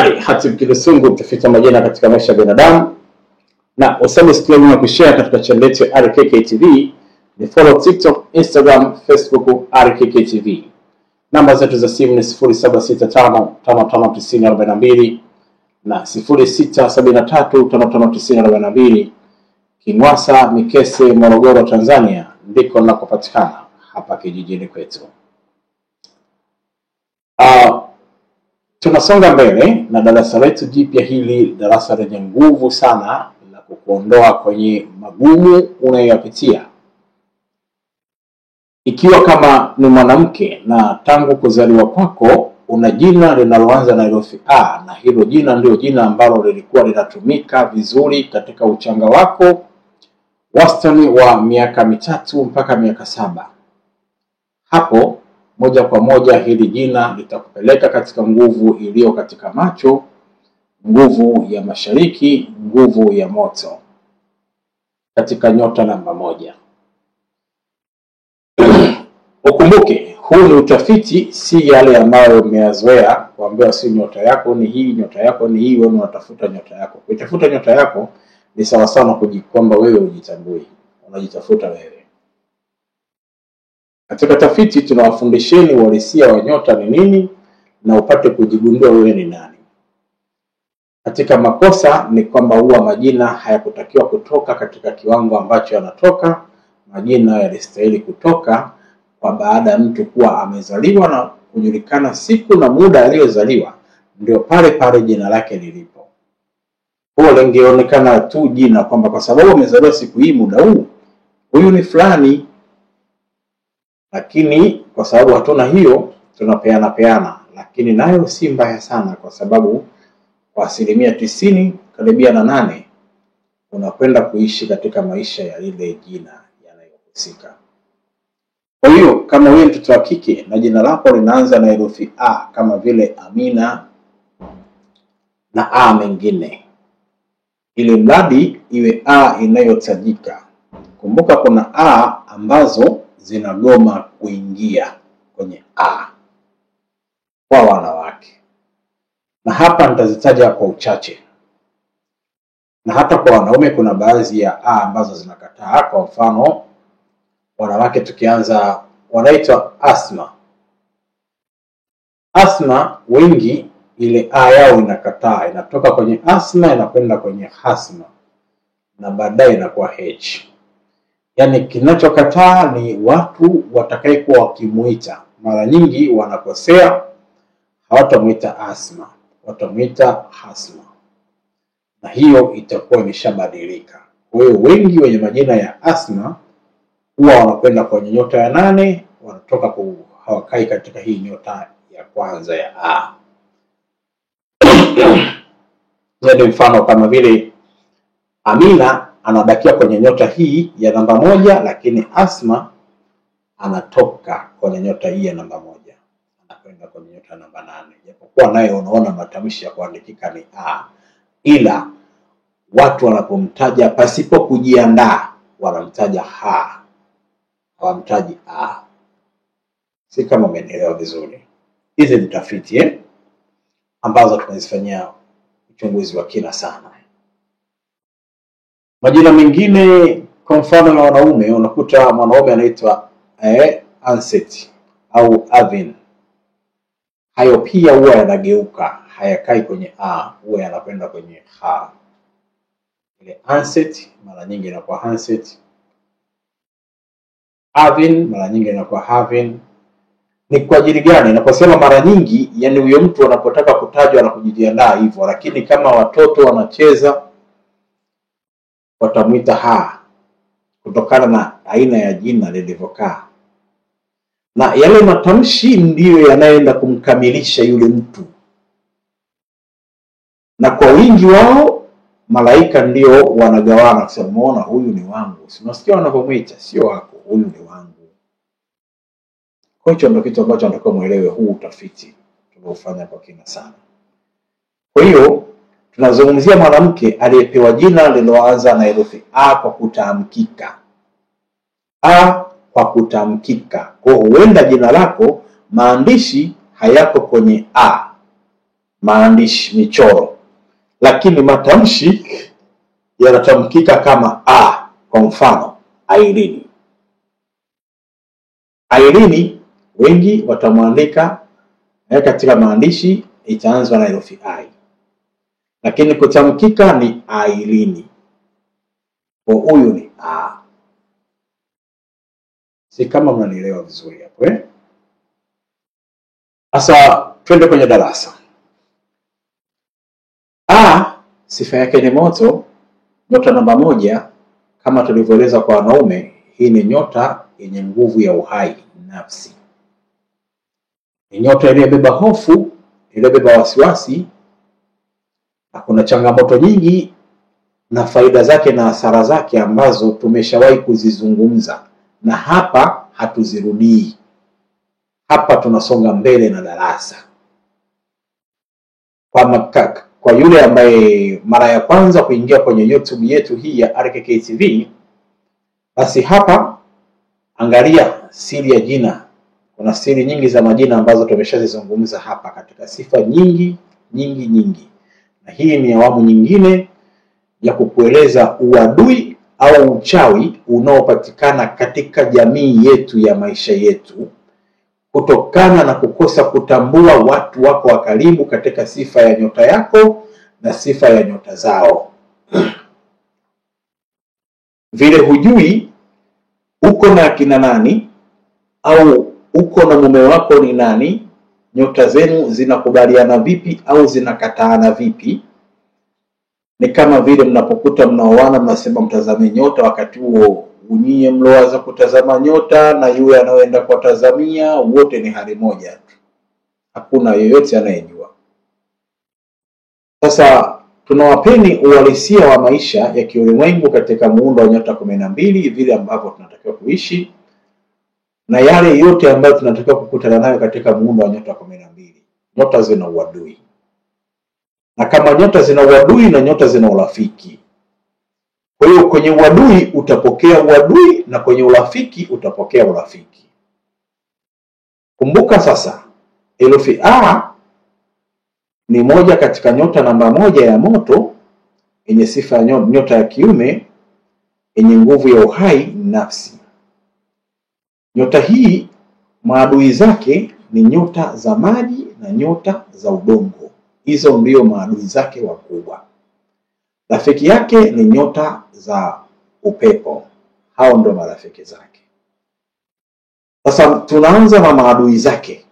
Daktari Hatib Kilusungu, mtafiti majina katika maisha ya binadamu, na usubscribe na kushare katika channel yetu ya RKK TV. Ni follow TikTok, Instagram, Facebook RKK TV. Namba zetu za simu ni 0765559042 na 0673559042. Kinwasa, Mikese, Morogoro, Tanzania ndiko nakopatikana hapa kijijini kwetu. Tunasonga mbele na darasa letu jipya hili, darasa lenye nguvu sana la kukuondoa kwenye magumu unayoyapitia. Ikiwa kama ni mwanamke na tangu kuzaliwa kwako una jina linaloanza na herufi A, na hilo jina ndio jina ambalo lilikuwa linatumika vizuri katika uchanga wako wastani wa miaka 3 mpaka miaka 7. Hapo moja kwa moja hili jina litakupeleka katika nguvu iliyo katika macho, nguvu ya mashariki, nguvu ya moto, katika nyota namba 1. Ukumbuke, huu ni utafiti, si yale ambayo umeyazoea kuambiwa si nyota yako ni hii, nyota yako ni hii, wewe unatafuta nyota yako. Kuitafuta nyota yako ni sawa sana kujikwamba wewe ujitambui, unajitafuta wewe. Katika tafiti tunawafundisheni uhalisia wa nyota ni nini na upate kujigundua wewe ni nani. Katika makosa ni kwamba huwa majina hayakutakiwa kutoka katika kiwango ambacho yanatoka. Majina yalistahili kutoka kwa baada ya mtu kuwa amezaliwa na kujulikana siku na muda aliyozaliwa, ndio pale pale jina lake lilipo. Huwa lingeonekana tu jina kwamba kwa sababu amezaliwa siku hii muda huu, huyu ni fulani. Lakini kwa sababu hatuna hiyo, tunapeana. Lakini nayo si mbaya sana, kwa sababu kwa 90% karibia na 8 unakwenda kuishi katika maisha ya ile jina yanayohusika. Kwa hiyo kama wewe mtoto wa kike na jina lako linaanza na herufi A kama vile Amina na A mengine, ili mradi iwe A inayotajika. Kumbuka kuna A ambazo zinagoma kuingia kwenye A kwa wanawake, na hapa nitazitaja kwa uchache. Na hata kwa wanaume kuna baadhi ya A ambazo zinakataa. Kwa mfano wanawake tukianza, wanaitwa asma. Asma wengi ile A yao inakataa, inatoka kwenye asma inakwenda kwenye hasma na baadaye inakuwa H. Yani kinachokataa ni watu watakaekuwa wakimuita. Mara nyingi wanakosea, hawatamuita asma, watamuita hasma, na hiyo itakuwa imeshabadilika. Kwa hiyo wengi wenye majina ya asma huwa wanakwenda kwenye nyota ya 8, wanatoka hawakai katika hii nyota ya kwanza ya A. Zaidi mfano kama vile Amina anabakia kwenye nyota hii ya namba 1, lakini asma anatoka kwenye nyota hii ya namba 1 anakwenda kwenye nyota namba 8. Japokuwa naye unaona matamshi ya kuandikika ni A, ila watu wanapomtaja pasipo kujiandaa wanamtaja ha, hawamtaji A. Si kama umeelewa vizuri. Hizi ni tafiti ambazo tunazifanyia uchunguzi wa kina sana. Majina mengine kwa mfano ya wanaume, unakuta mwanaume anaitwa Anset au Avin. Hayo pia huwa yanageuka, hayakai kwenye A, huwa yanakwenda kwenye ha. Ile Anset mara nyingi inakuwa Hanset, Avin mara nyingi inakuwa Havin. Ni kwa ajili gani? Naposema mara nyingi, yani huyo mtu anapotaka kutajwa na kujiandaa hivyo, lakini kama watoto wanacheza watamuita ha, kutokana na aina ya jina lilivyokaa. Na yale matamshi ndiyo yanayoenda kumkamilisha yule mtu. Na kwa wingi wao malaika ndio wanagawana kusema muona huyu ni wangu. Unasikia wanapomuita sio wako, huyu ni wangu. Kwa hiyo ndio kitu ambacho nataka muelewe, huu utafiti tunaofanya kwa kina sana. Kwa hiyo tunazungumzia mwanamke aliyepewa jina lililoanza na herufi A kwa kutamkika. A kwa kutamkika. Kwa huenda jina lako maandishi hayako kwenye A, maandishi, michoro, lakini matamshi yanatamkika kama a. Kwa mfano, Irene. Irene wengi watamwandika katika maandishi itaanzwa na herufi I, lakini kutamkika ni Irene. Kwa huyu ni a. Si kama mnanielewa vizuri hapo Sasa twende kwenye darasa. A sifa yake ni moto, nyota namba 1. Kama tulivyoeleza kwa wanaume, hii ni nyota yenye nguvu ya uhai nafsi. Ni nyota iliyobeba hofu, iliyobeba wasiwasi, na kuna changamoto nyingi na faida zake na hasara zake ambazo tumeshawahi kuzizungumza, na hapa hatuzirudii. Hapa tunasonga mbele na darasa. Kwa yule ambaye mara ya kwanza kuingia kwenye YouTube yetu hii ya RKK TV, basi hapa angalia siri ya jina. Kuna siri nyingi za majina ambazo tumeshazizungumza hapa katika sifa nyingi. Na hii ni awamu nyingine ya kukueleza uadui au uchawi unaopatikana katika jamii yetu ya maisha yetu, kutokana na kukosa kutambua watu wako wa karibu katika sifa ya nyota yako na sifa ya nyota zao. Vile hujui uko na kina nani au uko na mume wako ni nani, nyota zenu zinakubaliana vipi au zinakataana vipi. Ni kama vile mnapokuta mnaoana mnasema mtazame nyota, wakati huo unyie mloanza kutazama nyota na yule anaoenda kuwatazamia wote ni hali moja tu. Hakuna yeyote anayejua. Sasa tunawapeni uhalisia wa maisha ya kiulimwengu katika muundo wa nyota 12, vile ambavyo tunatakiwa kuishi na yale yote ambayo tunatakiwa kukutana nayo katika muundo wa nyota 12. Nyota zina uadui. Na kama nyota zina uadui na nyota zina urafiki. Kwa hiyo kwenye uadui utapokea uadui na kwenye urafiki utapokea urafiki. Kumbuka sasa, herufi A ni moja katika nyota namba 1 ya moto yenye sifa ya nyota ya kiume yenye nguvu ya uhai nafsi. Nyota hii maadui zake ni nyota za maji na nyota za udongo. Hizo ndio maadui zake wakubwa. Rafiki yake ni nyota za upepo. Hao ndio marafiki zake. Sasa tunaanza na maadui zake.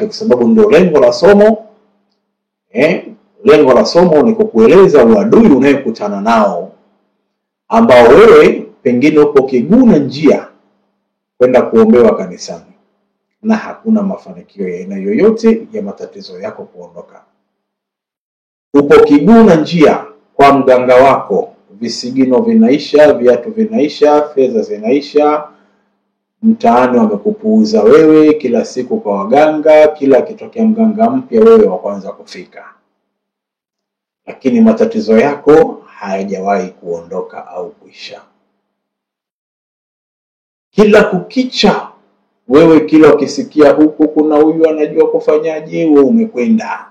Kwa sababu ndio lengo la somo. Lengo la somo ni kukueleza uadui unayokutana nao, ambao wewe pengine upo kiguna njia kwenda kuombewa kanisani na hakuna mafanikio ya aina yoyote ya matatizo yako kuondoka. Upo kiguna njia kwa mganga wako, visigino vinaisha, viatu vinaisha, fedha zinaisha, mtaani wamekupuuza wewe, kila siku kwa waganga, kila kitokea mganga mpya wewe wa kwanza kufika. Lakini matatizo yako hayajawahi kuondoka au kuisha. Kila kukicha wewe, kila ukisikia huku kuna huyu anajua kufanyaje, wewe umekwenda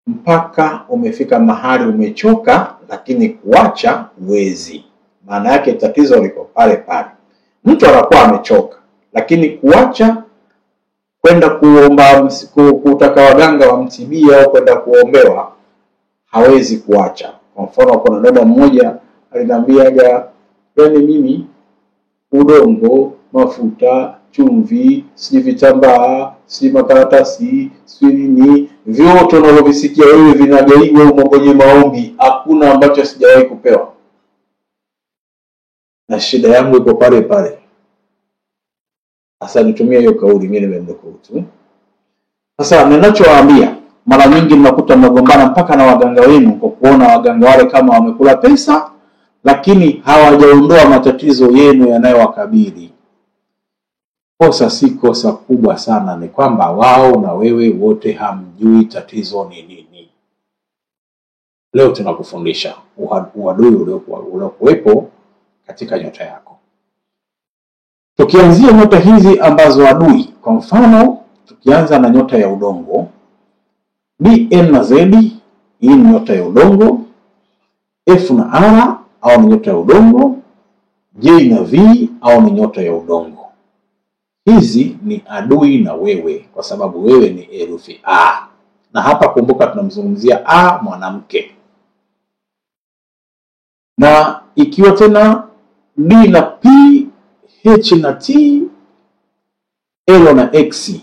mpaka umefika mahali umechoka, lakini kuacha uwezi. Maana yake tatizo liko pale pale. Mtu anakuwa amechoka, lakini kuacha kwenda kuomba, kutaka waganga wamtibie au kwenda kuombewa, hawezi kuacha. Kwa mfano, kuna dada mmoja aliniambia, yani mimi udongo, mafuta, chumvi, si vitambaa, si makaratasi, si nini, vyote unavyovisikia wewe vinagaiwa huko kwenye maombi, hakuna ambacho sijawahi kupewa. Na shida yangu iko pale pale. Sasa nitumia hiyo kauli, mimi nimemdoko tu. Sasa ninachowaambia, mara nyingi mnakuta mnagombana mpaka na waganga wenu kwa kuona waganga wale kama wamekula pesa, lakini hawajaondoa matatizo yenu yanayowakabili. Kosa si kosa kubwa sana, ni kwamba wao na wewe wote hamjui tatizo ni nini. Leo tunakufundisha uadui uliokuwepo katika nyota yako. Tukianzia nyota hizi ambazo adui, kwa mfano tukianza na nyota ya udongo, BN na Z, hii ni nyota ya udongo. F na R au ni nyota ya udongo. J na V au ni nyota ya udongo. Hizi ni adui na wewe, kwa sababu wewe ni herufi A. Na hapa kumbuka tunamzungumzia A, mwanamke. Na ikiwa tena D na P, H na T, L na X,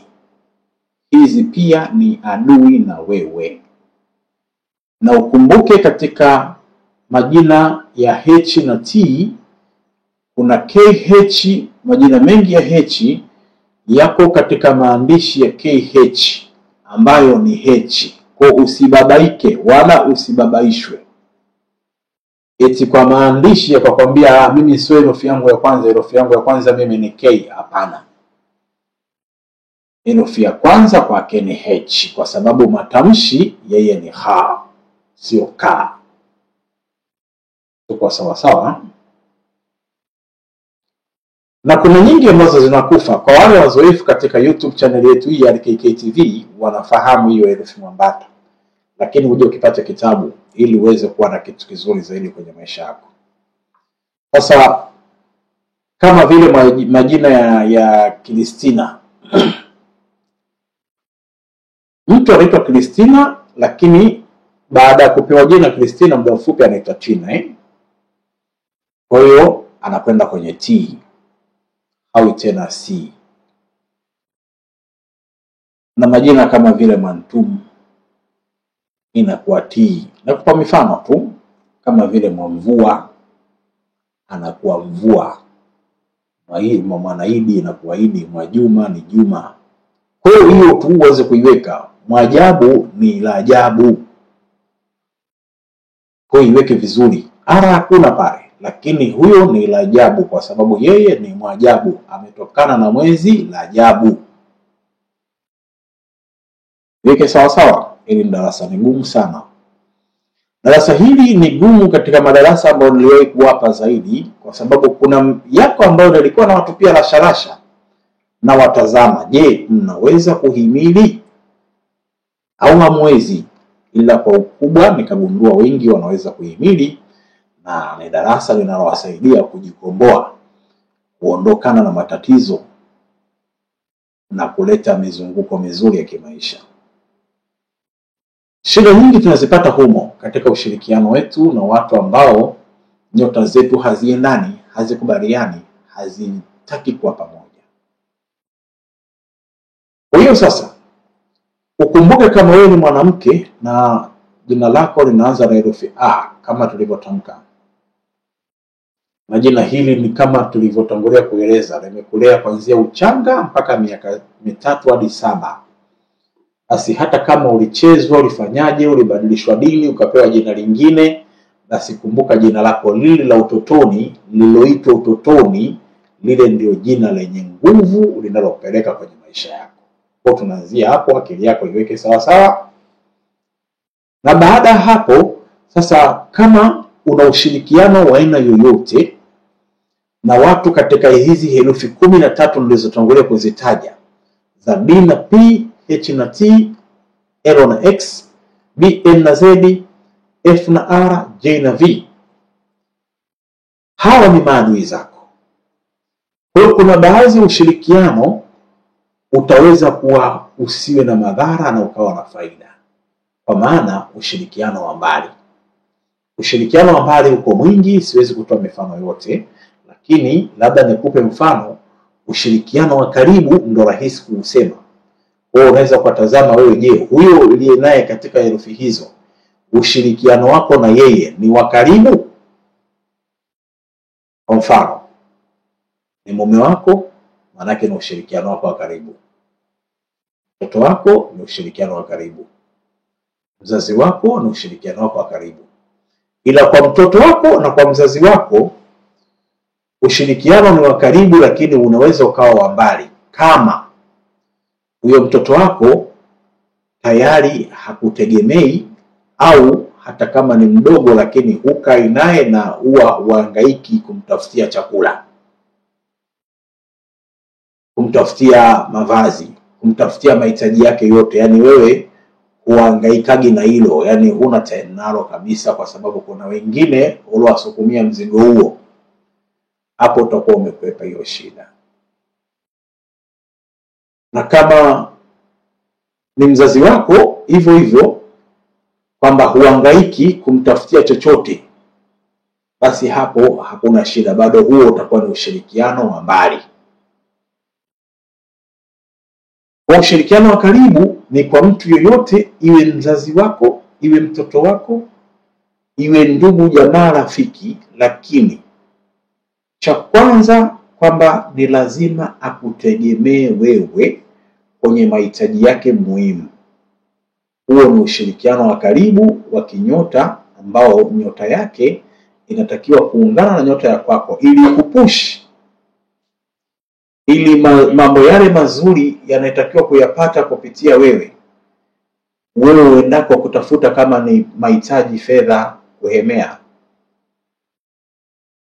hizi pia ni adui na wewe. Na ukumbuke katika majina ya H na T kuna KH, majina mengi ya H yako katika maandishi ya KH ambayo ni H. Kwa usibabaike wala usibabaishwe eti kwa maandishi yakakwambia mimi sio herufi yangu ya kwanza mimi ni K. Hapana. Herufi ya kwanza kwake ni H, kwa sababu matamshi yeye ni ha, sio ka. Tuko sawa sawa? Na kuna nyingi ambazo zinakufa. Kwa wale wazoefu katika YouTube channel yetu hii ya RKK TV wanafahamu hiyo herufi mwambata. Lakini uje ukipata kitabu ili uweze kuwa na kitu kizuri zaidi kwenye maisha yako. Sasa kama vile majina ya Kristina. Mtu anaitwa Kristina, lakini baada ya kupewa jina Kristina muda mfupi anaitwa Tina. Kwa hiyo anakwenda kwenye T au tena C. Na majina kama vile Mantum inakuwa T. Nakupa mifano tu, kama vile Mwamvua anakuwa Mvua. Mwanaidi inakuwa Idi. Mwajuma ni Juma. Kwa hiyo tu uweze kuiweka. Mwajabu ni la ajabu. Kwa hiyo iweke vizuri. Ara hakuna pale, lakini huyo ni la ajabu kwa sababu yeye ni mwajabu, ametokana na mwezi la ajabu. Weke sawa sawa. Hili darasa ni gumu sana. Darasa hili ni gumu katika madarasa ambayo niliwahi kuwapa zaidi, kwa sababu kuna yako ambayo nilikuwa na watu pia rasharasha na watazama. Je, mnaweza kuhimili au hamwezi? Ila kwa ukubwa nikagundua wengi wanaweza kuhimili, na ni darasa linalowasaidia kujikomboa, kuondokana na matatizo na kuleta mizunguko mizuri ya kimaisha. Shida nyingi tunazipata humo katika ushirikiano wetu na watu ambao nyota zetu haziendani, hazikubaliani, hazitaki kuwa pamoja. Kwa hiyo sasa ukumbuke kama wewe ni mwanamke na jina lako linaanza na herufi A kama tulivyotamka. Majina hili ni kama tulivyotangulia kueleza, limekulea kuanzia uchanga mpaka miaka 3 hadi 7. Basi hata kama ulichezwa, ulifanyaje, ulibadilishwa dini, ukapewa jina lingine, basi kumbuka jina lako lile la utotoni, lililoitwa utotoni, lile ndio jina lenye nguvu linalopeleka kwenye maisha yako. Kwa tunaanzia hapo, akili yako iweke sawa sawa. Na baada hapo sasa, kama una ushirikiano wa aina yoyote na watu katika hizi herufi 13 nilizotangulia kuzitaja za D na P, H na T, L na X, B, N na Z, F na R, J na V, hawa ni maadui zako. Kwa hiyo kuna baadhi ya ushirikiano utaweza kuwa usiwe na madhara na ukawa na faida. Kwa maana ushirikiano wa mbali. Ushirikiano wa mbali uko mwingi, siwezi kutoa mifano yote, lakini labda nikupe mfano. Ushirikiano wa karibu ndo rahisi kuusema. Kwa hiyo unaweza kutazama wewe, je, huyo uliye naye katika herufi hizo, ushirikiano wako na yeye ni wa karibu? Kwa mfano, ni mume wako, maana yake ni ushirikiano wako wa karibu. Mtoto wako ni ushirikiano wa karibu. Mzazi wako ni ushirikiano wako wa karibu. Ila kwa mtoto wako na kwa mzazi wako ushirikiano ni wa karibu, lakini unaweza ukawa wa mbali kama huyo mtoto wako tayari hakutegemei, au hata kama ni mdogo lakini hukai naye na huwa uhangaiki kumtafutia chakula, kumtafutia mavazi, kumtafutia mahitaji yake yote, yani wewe huhangaikagi na hilo, yani huna time nalo kabisa, kwa sababu kuna wengine uliowasukumia mzigo huo, hapo utakuwa umekwepa hiyo shida. Na kama ni mzazi wako hivyo hivyo, kwamba huhangaiki kumtafutia chochote, basi hapo hakuna shida, bado huo utakuwa ni ushirikiano wa mbali. Kwa ushirikiano wa karibu ni kwa mtu yoyote, iwe mzazi wako, iwe mtoto wako, iwe ndugu, jamaa, rafiki, lakini cha kwanza kwamba ni lazima akutegemee wewe kwenye mahitaji yake muhimu. Huo ni ushirikiano wa karibu wa kinyota, ambao nyota yake inatakiwa kuungana na nyota ya kwako ili kupush, ili mambo yale mazuri yanatakiwa kuyapata kupitia wewe uendako kutafuta, kama ni mahitaji, fedha, kuhemea,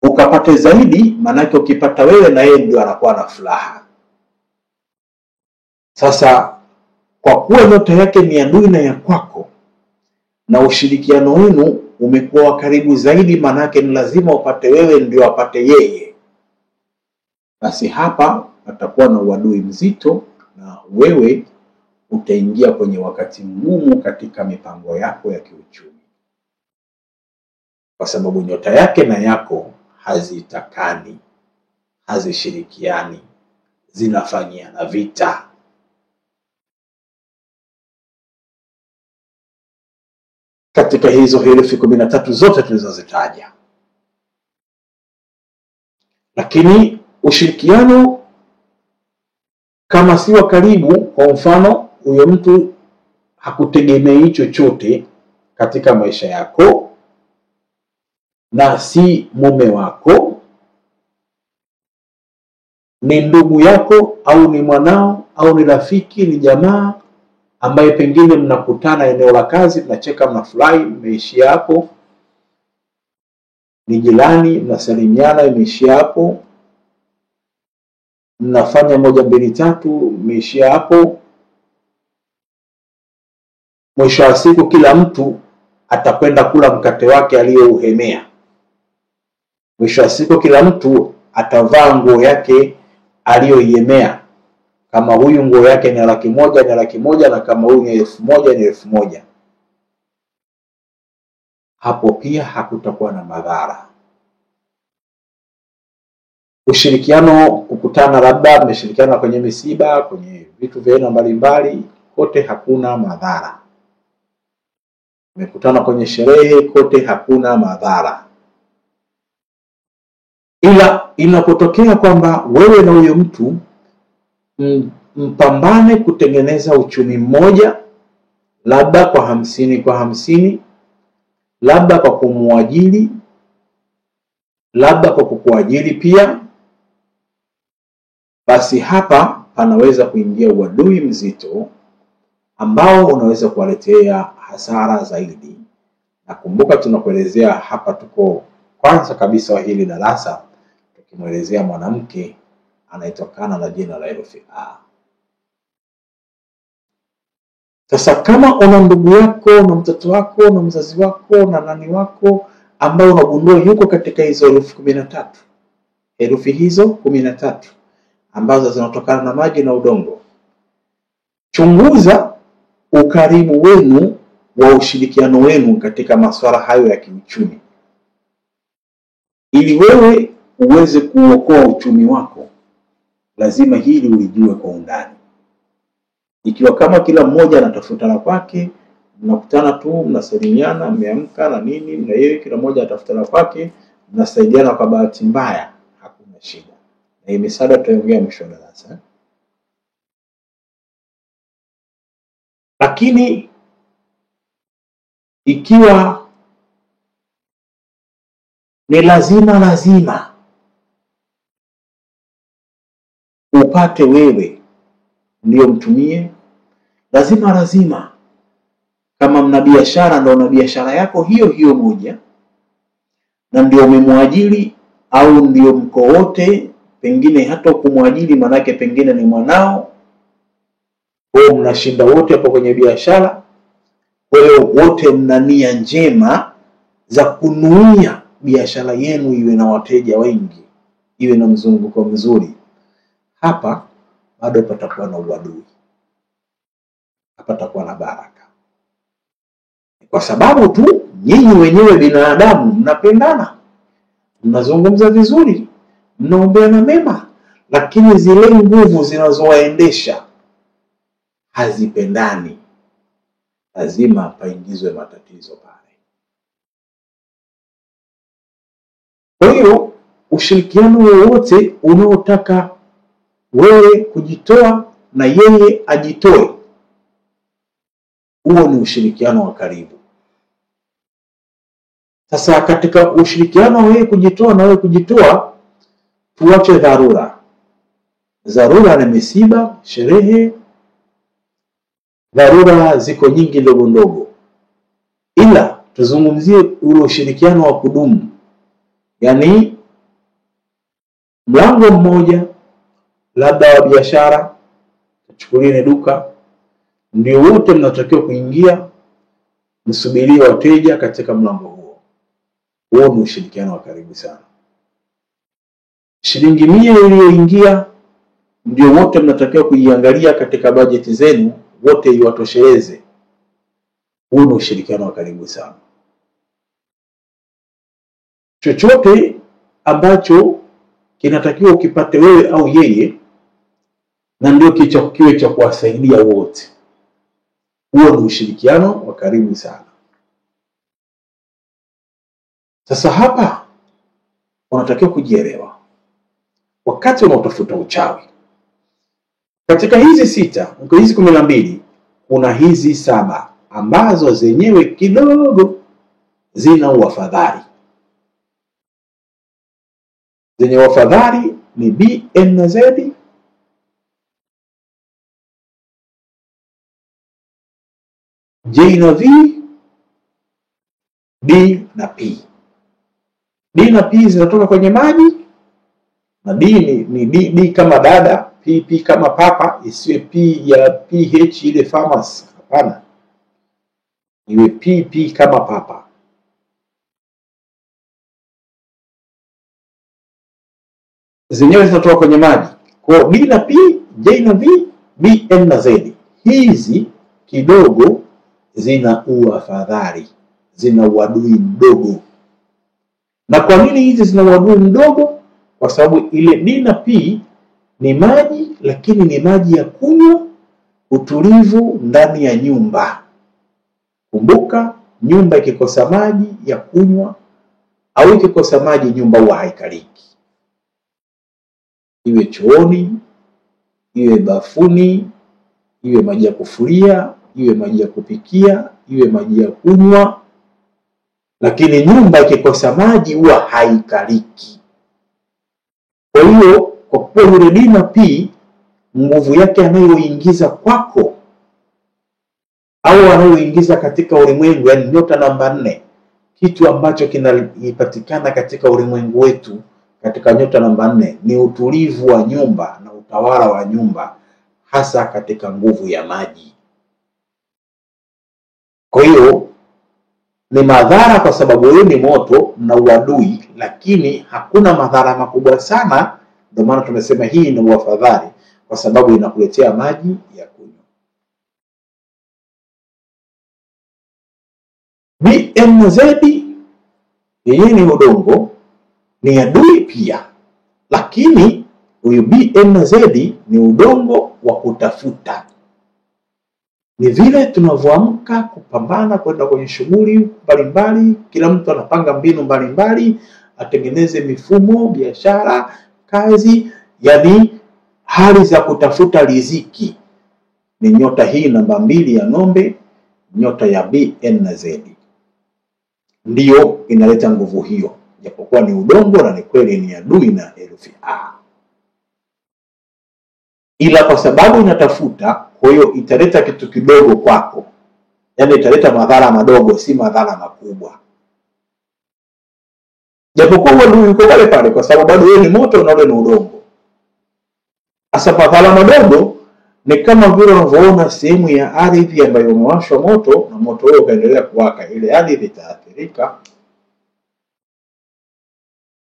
ukapate zaidi. Manake ukipata wewe, na yeye ndio anakuwa na furaha. Sasa kwa kuwa nyota yake ni adui na ya kwako, na ushirikiano wenu umekuwa wa karibu zaidi, manake ni lazima upate wewe ndio apate yeye, basi hapa atakuwa na uadui mzito, na wewe utaingia kwenye wakati mgumu katika mipango yako ya kiuchumi, kwa sababu nyota yake na yako hazitakani, hazishirikiani, zinafanyiana vita. Katika hizo herufi 13 zote tulizozitaja. Lakini ushirikiano kama si wa karibu, kwa mfano huyo mtu hakutegemei chochote katika maisha yako, na si mume wako, ni ndugu yako au ni mwanao au ni rafiki, ni jamaa ambaye pengine mnakutana eneo la kazi, mnacheka, mnafurahi, mmeishia hapo, ni jirani, mnasalimiana, imeishia hapo, mnafanya 1 2 3, mmeishia hapo. Mwisho wa siku kila mtu atakwenda kula mkate wake aliyouhemea. Mwisho wa siku kila mtu atavaa nguo yake aliyoiemea. Kama huyu nguo yake ni 100,000 ni 100,000, na kama huyu ni 1,000 ni 1,000. Hapo pia hakutakuwa na madhara. Ushirikiano, kukutana, labda mmeshirikiana kwenye misiba, kwenye vitu vya aina mbalimbali, kote hakuna madhara. Mmekutana kwenye sherehe, kote hakuna madhara. Ila inapotokea kwamba wewe na huyo mtu mpambane kutengeneza uchumi mmoja, labda kwa 50 kwa 50, labda kwa kumuajiri, labda kwa kukuajiri pia, basi hapa panaweza kuingia uadui mzito ambao unaweza kuwaletea hasara zaidi. Na kumbuka tunakuelezea hapa, tuko kwanza kabisa wa hili darasa tukimwelezea mwanamke anayetokana na jina la herufi A. Sasa kama una ndugu yako na mtoto wako na mzazi wako na nani wako ambao unagundua yuko katika hizo herufi 13, herufi hizo 13 ambazo zinatokana na maji na udongo, chunguza ukaribu wenu wa ushirikiano wenu katika masuala hayo ya kiuchumi, ili wewe uweze kuokoa uchumi wako. Lazima hili ulijue kwa undani. Ikiwa kama kila mmoja anatafuta la kwake, mnakutana tu, mnasalimiana, mmeamka na nini, na yeye kila mmoja atafuta la kwake, mnasaidiana kwa bahati mbaya, hakuna shida. Na hii misaada tutaongea mwisho wa darasa. Lakini ikiwa ni lazima upate wewe ndio mtumie, lazima kama mna biashara, ndio na biashara yako hiyo moja, na ndio umemwajiri au ndio mko wote, pengine hata kumwajiri manake pengine ni mwanao, Kwa mnashinda wote hapo kwenye biashara. Kwa hiyo wote mna nia njema za kunuia biashara yenu iwe na wateja wengi, iwe na mzunguko mzuri. Hapa bado patakuwa na uadui, hapa patakuwa na baraka, kwa sababu tu nyinyi wenyewe binadamu mnapendana, mnazungumza vizuri, mnaombeana mema, lakini zile nguvu zinazowaendesha hazipendani. Lazima paingizwe matatizo pale. Kwa hiyo ushirikiano wowote unaotaka wewe kujitoa na yeye ajitoe, huo ni ushirikiano wa karibu. Sasa katika ushirikiano wewe kujitoa na wewe kujitoa, tuache dharura. Dharura ni misiba, sherehe, dharura ziko nyingi ndogo ndogo. Ila tuzungumzie ule ushirikiano wa kudumu. Yaani mlango mmoja labda wa biashara, tuchukulie duka, ndio wote mnatakiwa kuingia, msubirie wateja katika mlango huo. Huo ni ushirikiano wa karibu sana. Shilingi 100 iliyoingia ndio wote mnatakiwa kuiangalia katika bajeti zenu, wote iwatosheleze. Huo ni ushirikiano wa karibu sana. Chochote ambacho kinatakiwa ukipate wewe au yeye, na ndio kiwe cha kuwasaidia wote, huo ni ushirikiano wa karibu sana. Sasa hapa unatakiwa kujielewa wakati unaotafuta uchawi. Katika hizi 6, hizi 12, kuna hizi 7 ambazo zenyewe kidogo zina uafadhali. Zenye wafadhali ni B, N na Z, J na V, D na P. D na P zinatoka kwenye maji, na D ni D kama dada, P kama papa. Isiwe P ya PH ile pharmacy, hapana, iwe P kama papa. Zenyewe zinatoka kwenye maji. Kwa D na P, J na V, B, N na Z, hizi kidogo zina uafadhali, zina uadui mdogo. Na kwa nini hizi zina uadui mdogo? Kwa sababu ile D na P ni maji, lakini ni maji ya kunywa, utulivu ndani ya nyumba. Kumbuka, nyumba ikikosa maji ya kunywa au ikikosa maji, nyumba huwa haikaliki. Iwe chooni, iwe bafuni, iwe maji ya kufulia, iwe maji ya kupikia, iwe maji ya kunywa, lakini nyumba ikikosa maji huwa haikaliki. Kwa hiyo kwa kuwa yule D na P nguvu yake anayoingiza kwako au anayoingiza katika ulimwengu, yani nyota namba 4, kitu ambacho kinapatikana katika ulimwengu wetu katika nyota namba 4 ni utulivu wa nyumba na utawala wa nyumba, hasa katika nguvu ya maji. Kwa hiyo ni madhara, kwa sababu wewe ni moto na uadui, lakini hakuna madhara makubwa sana. Ndio maana tumesema hii ni uafadhali, kwa sababu inakuletea maji ya kunywa. B, N na Z yeye ni udongo, ni adui pia, lakini huyu B, N na Z ni udongo wa kutafuta. Ni vile tunavyoamka kupambana kwenda kwenye shughuli mbalimbali, kila mtu anapanga mbinu mbalimbali, atengeneze mifumo, biashara, kazi, yani hali za kutafuta riziki. Ni nyota hii namba 2 ya ng'ombe, nyota ya B, N na Z. Ndiyo inaleta nguvu hiyo, japokuwa ni udongo na ni kweli ni adui na herufi A. Ila kwa sababu inatafuta, kwa hiyo italeta kitu kidogo kwako. Yaani italeta madhara madogo, si madhara makubwa. Japokuwa adui yuko pale pale, kwa sababu bado wewe ni moto na wewe ni udongo. Asa madhara madogo Ni kama vile unavyoona sehemu ya ardhi ambayo umewashwa moto na moto huo ukaendelea kuwaka, ile ardhi itaathirika,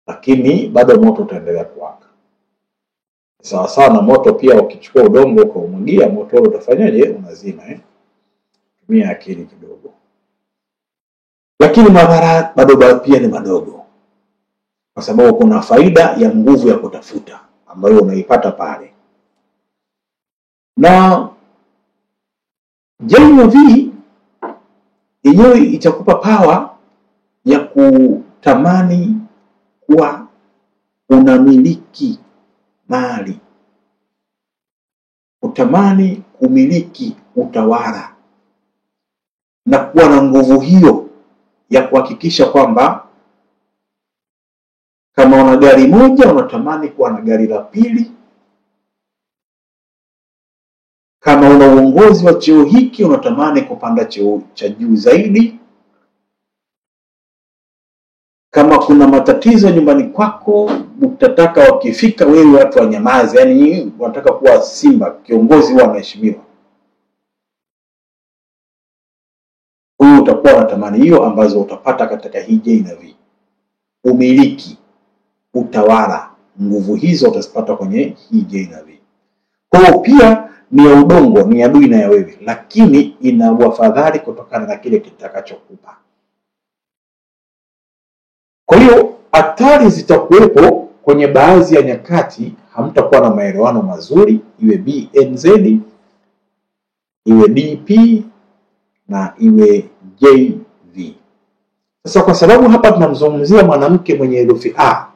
lakini bado moto utaendelea kuwaka. Sawa sawa na moto pia, ukichukua udongo ukaumwagia, moto ule utafanyaje? Unazima. Tumia akili kidogo. Lakini madhara bado pia ni madogo, kwa sababu kuna faida ya nguvu ya kutafuta ambayo unaipata pale. Na JNV yenyewe itakupa power ya kutamani kuwa unamiliki mali, kutamani kumiliki utawala, na kuwa na nguvu hiyo ya kuhakikisha kwamba kama una gari moja unatamani kuwa na gari la pili, kama una uongozi wa cheo hiki unatamani kupanda cheo cha juu zaidi, kama kuna matatizo nyumbani kwako utataka wakifika wewe watu wanyamaze, yani unataka kuwa simba, kiongozi huwa anaheshimiwa. Huyo utakuwa unatamani hiyo ambazo utapata katika hii JNV. Umiliki, utawala, nguvu hizo utazipata kwenye hii JNV. Kwa hiyo pia ni ya udongo, ni adui na ya wewe, lakini ina wafadhali kutokana na kile kitakachokupa. Kwa hiyo hatari zitakuwepo kwenye baadhi ya nyakati, hamtakuwa na maelewano mazuri, iwe BNZ, iwe DP na iwe JV. Sasa kwa sababu hapa tunamzungumzia mwanamke mwenye herufi A,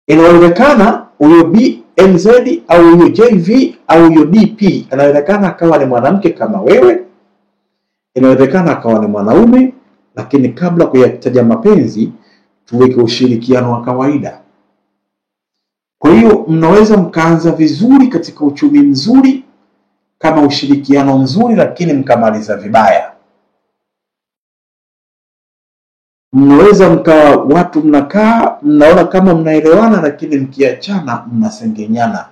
inawezekana huyo BNZ au huyo JV au huyo DP anawezekana akawa ni mwanamke kama wewe, inawezekana akawa ni mwanaume, lakini kabla kuyataja mapenzi tuweke ushirikiano wa kawaida. Kwa hiyo mnaweza mkaanza vizuri katika uchumi mzuri kama ushirikiano mzuri, lakini mkamaliza vibaya. Mnaweza mkawa watu mnakaa mnaona kama mnaelewana, lakini mkiachana mnasengenyana.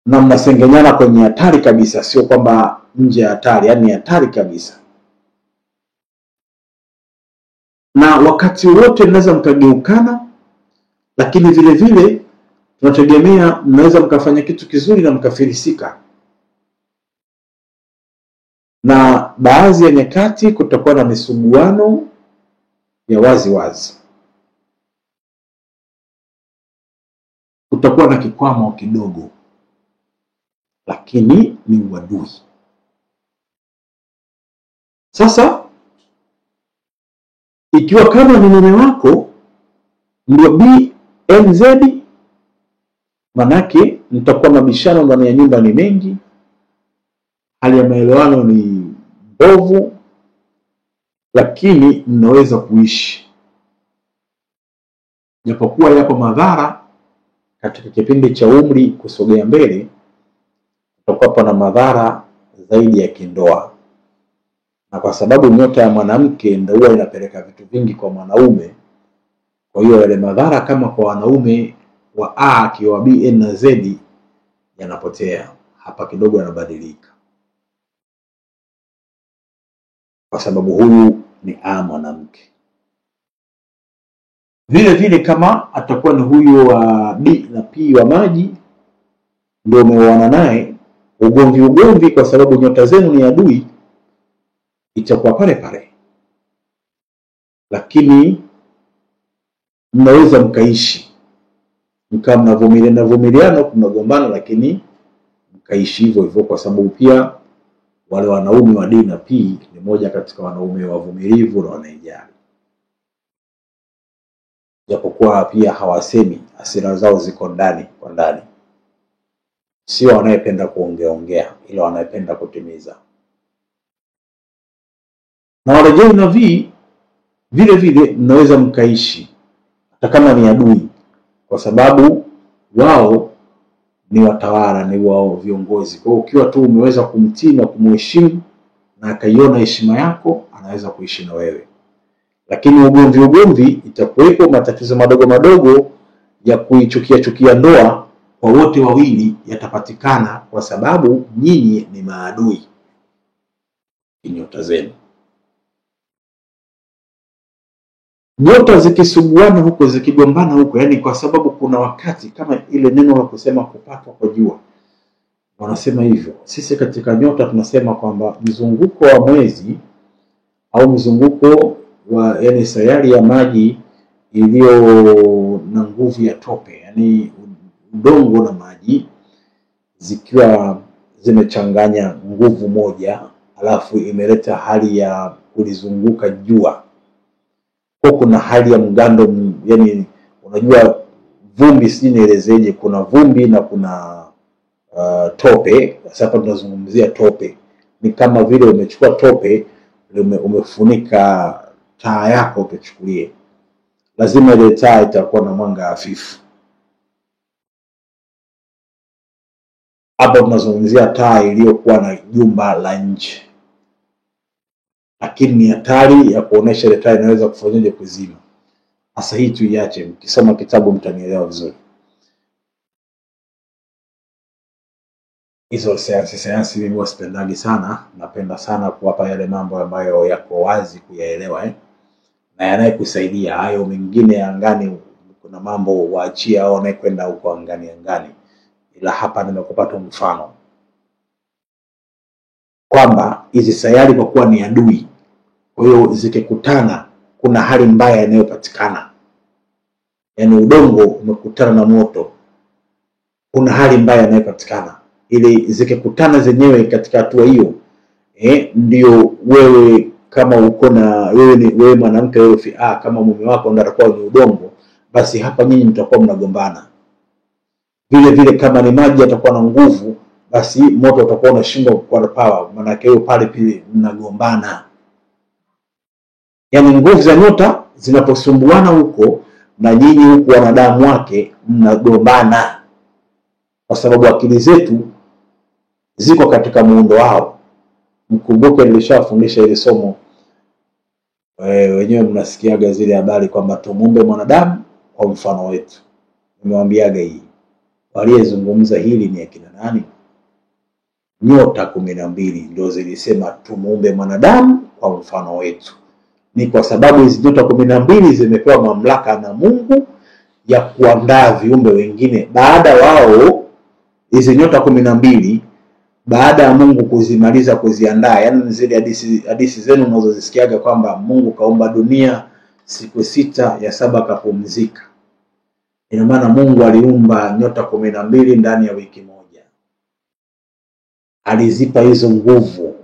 Na mnasengenyana kwenye hatari kabisa, sio kwamba nje ya hatari, yani hatari kabisa. Na wakati wote mnaweza mkageukana, lakini vile vile tunategemea mnaweza mkafanya kitu kizuri na mkafilisika. Na baadhi ya nyakati kutakuwa na misuguano ya wazi wazi, kutakuwa na kikwamo kidogo, lakini ni uadui. Sasa ikiwa kama ni mume wako ndio BNZ, manake mtakuwa mabishano ndani ya nyumba ni mengi, hali ya maelewano ni mbovu, lakini mnaweza kuishi. Japokuwa yapo madhara katika kipindi cha umri kusogea mbele, kutakuwa na madhara zaidi ya kindoa. Na kwa sababu nyota ya mwanamke ndio huwa inapeleka vitu vingi kwa mwanaume, kwa hiyo yale madhara kama kwa wanaume wa A akiwa B na Z yanapotea. Hapa kidogo yanabadilika, kwa sababu huyu ni A mwanamke. Vile vile kama atakuwa ni huyu wa B na P wa maji ndio umeoana naye, ugomvi kwa sababu nyota zenu ni adui itakuwa pale pale, lakini mnaweza mkaishi, mkawa mnavumiliana, mnagombana, lakini mkaishi hivyo hivyo, kwa sababu pia wale wanaume wa D na P ni moja katika wanaume wavumilivu na wanaijali. Japokuwa pia hawasemi, hasira zao ziko ndani kwa ndani. Sio wanayependa kuongea, ila wanayependa kutimiza. Na wale J na V vile vile mnaweza mkaishi hata kama ni adui, kwa sababu wao ni watawala, ni wao viongozi. Kwa hiyo ukiwa tu umeweza kumtii na kumheshimu na akaiona heshima yako, anaweza kuishi na wewe. Lakini ugomvi itakuwepo, matatizo madogo ya kuichukia ndoa kwa wote wawili yatapatikana, kwa sababu nyinyi ni maadui nyota zenu. Nyota zikisuguana huko, zikigombana huko, yani kwa sababu kuna wakati kama ile neno la kusema kupatwa kwa jua, wanasema hivyo. Sisi katika nyota tunasema kwamba mzunguko wa mwezi au mzunguko wa yani sayari ya maji iliyo na nguvu ya tope, yani udongo na maji zikiwa zimechanganya nguvu moja, alafu imeleta hali ya kulizunguka jua. Kwa kuna hali ya mgando, yani unajua vumbi, si nielezeje, kuna vumbi na kuna tope. Sasa tunazungumzia tope. Ni kama vile umechukua tope umefunika taa yako, ukichukulie lazima ile taa itakuwa na mwanga hafifu. Hapa tunazungumzia taa iliyokuwa na jumba la nje, lakini ni hatari ya kuonesha ile taa inaweza kufanyaje kuzima. Sasa hii tuiache, mkisoma kitabu mtanielewa vizuri. Hizo sayansi mimi wasipendagi sana, napenda sana kuwapa yale mambo ambayo yako wazi kuyaelewa na yanayekusaidia. Hayo mengine angani, kuna mambo waachie au wanayekwenda huko angani, ila hapa nimekupata mfano kwamba hizi sayari kwa kuwa ni adui, kwa hiyo zikikutana kuna hali mbaya inayopatikana. Yani udongo umekutana na moto, kuna hali mbaya inayopatikana. Ili zikikutana zenyewe katika hatua hiyo, ndio wewe kama uko na wewe mwanamke, wewe kama mume wako ndio atakuwa ni udongo, basi hapa nyinyi mtakuwa mnagombana. Vile vile kama ni maji atakuwa na nguvu, basi moto utakuwa unashindwa kwa power, maana yake hiyo pale pili mnagombana. Yani nguvu za nyota zinaposumbuana huko, na nyinyi huko wanadamu wake mnagombana, kwa sababu akili zetu ziko katika muundo wao. Mkumbuke nilishafundisha ile somo, wenyewe mnasikiaga zile habari kwamba tumuumbe mwanadamu kwa mfano wetu. Nimewaambiaga hii. Waliyezungumza hili ni akina nani? Nyota 12 ndio zilisema tumuumbe mwanadamu kwa mfano wetu. Ni kwa sababu hizi nyota 12 zimepewa mamlaka na Mungu ya kuandaa viumbe wengine baada wao. Hizi nyota 12 baada ya Mungu kuzimaliza kuziandaa, yani zile hadithi zenu mnazozisikiaga kwamba Mungu kaumba dunia siku 6, ya 7 akapumzika. Ina maana Mungu aliumba nyota 12 ndani ya wiki moja. Alizipa hizo nguvu,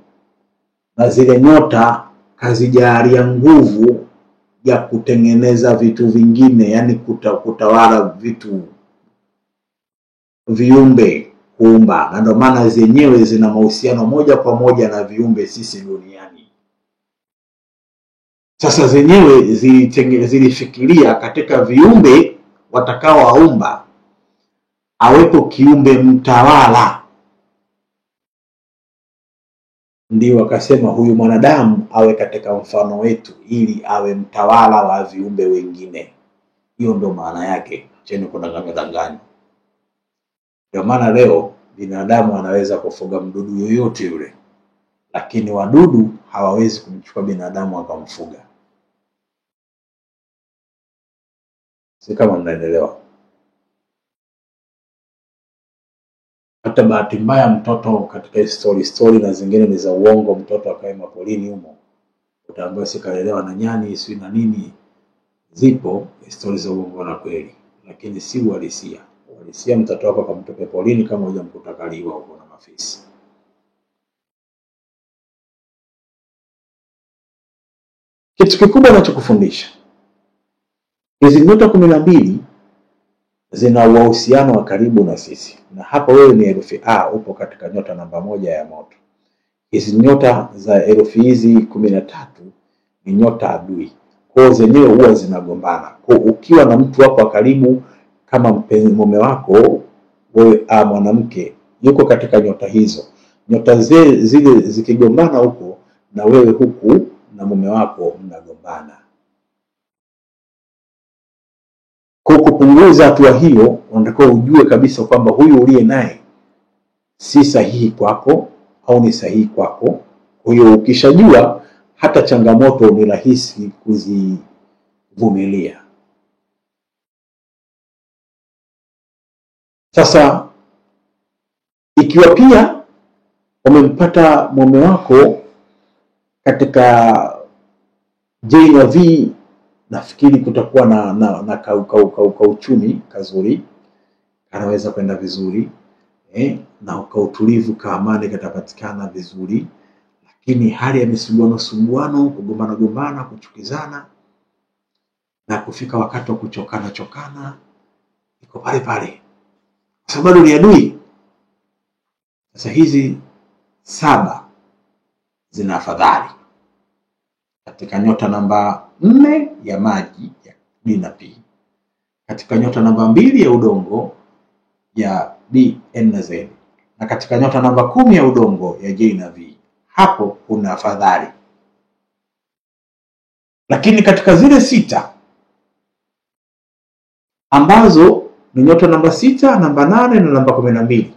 na zile nyota kazijalia nguvu ya kutengeneza vitu vingine, yani kutawala vitu, viumbe, kuumba. Na ndio maana zenyewe zina mahusiano moja kwa moja na viumbe sisi duniani. Sasa zenyewe zilifikiria katika viumbe watakao waumba awepo kiumbe mtawala. Ndio wakasema huyu mwanadamu awe katika mfano wetu ili awe mtawala wa viumbe wengine. Hiyo ndio maana yake, cheni kudanganya. Ndio maana leo binadamu anaweza kufuga mdudu yoyote yule, lakini wadudu hawawezi kumchukua binadamu akamfuga. Si kama mnaelewa? Hata bahati mbaya mtoto katika story na zingine ni za uongo, mtoto akae mapolini humo, utaambiwa sikalelewa na nyani si na nini. Zipo story za uongo na kweli, lakini si uhalisia. Uhalisia mtoto wako kamtupe polini kama hujamkuta kaliwa huko na mafisi. Kitu kikubwa ninachokufundisha, hizi nyota 12 zina uhusiano wa karibu na sisi. Na hapa wewe ni herufi A, upo katika nyota namba 1 ya moto. Hizi nyota za herufi hizi 13 ni nyota adui. Kwa zenyewe huwa zinagombana. Kwa ukiwa na mtu wako wa karibu kama mume wako, wewe mwanamke yuko katika nyota hizo, nyota zile zikigombana huko na wewe huku na mume wako mnagombana. Kwa kupunguza hatua hiyo, unatakiwa ujue kabisa kwamba huyu uliye naye si sahihi kwako au ni sahihi kwako. Kwa hiyo ukishajua, hata changamoto ni rahisi kuzivumilia. Sasa ikiwa pia umempata mume wako katika J na V, nafikiri kutakuwa na kauchumi kazuri, anaweza kwenda vizuri, na ukautulivu kaamani katapatikana vizuri. Lakini hali ya misuguano, kugombana, kuchukizana na kufika wakati wa kuchokana iko pale pale, kwa sababu ni adui. Sasa hizi 7 zina afadhali katika nyota namba 4 ya maji ya D na P, katika nyota namba 2 ya udongo ya B, N na Z, na katika nyota namba 10 ya udongo ya J na V. Hapo kuna afadhali. Lakini katika zile 6 ambazo ni nyota namba 6, namba 8 na namba 12,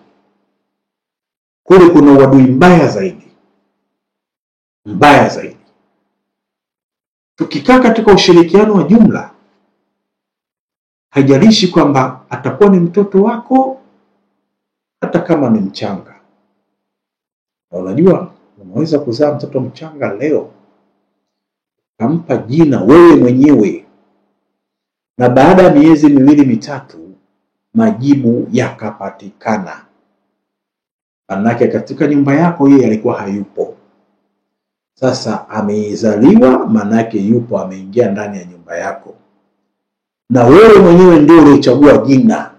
kule kuna uadui mbaya zaidi. Tukikaa katika ushirikiano wa jumla, haijalishi kwamba atakuwa ni mtoto wako hata kama ni mchanga. Na unajua unaweza kuzaa mtoto mchanga leo, kampa jina wewe mwenyewe, na baada ya miezi 2-3 majibu yakapatikana. Manake katika nyumba yako yeye alikuwa hayupo. Sasa ameizaliwa, manake yupo, ameingia ndani ya nyumba yako. Na wewe mwenyewe ndio ulichagua jina.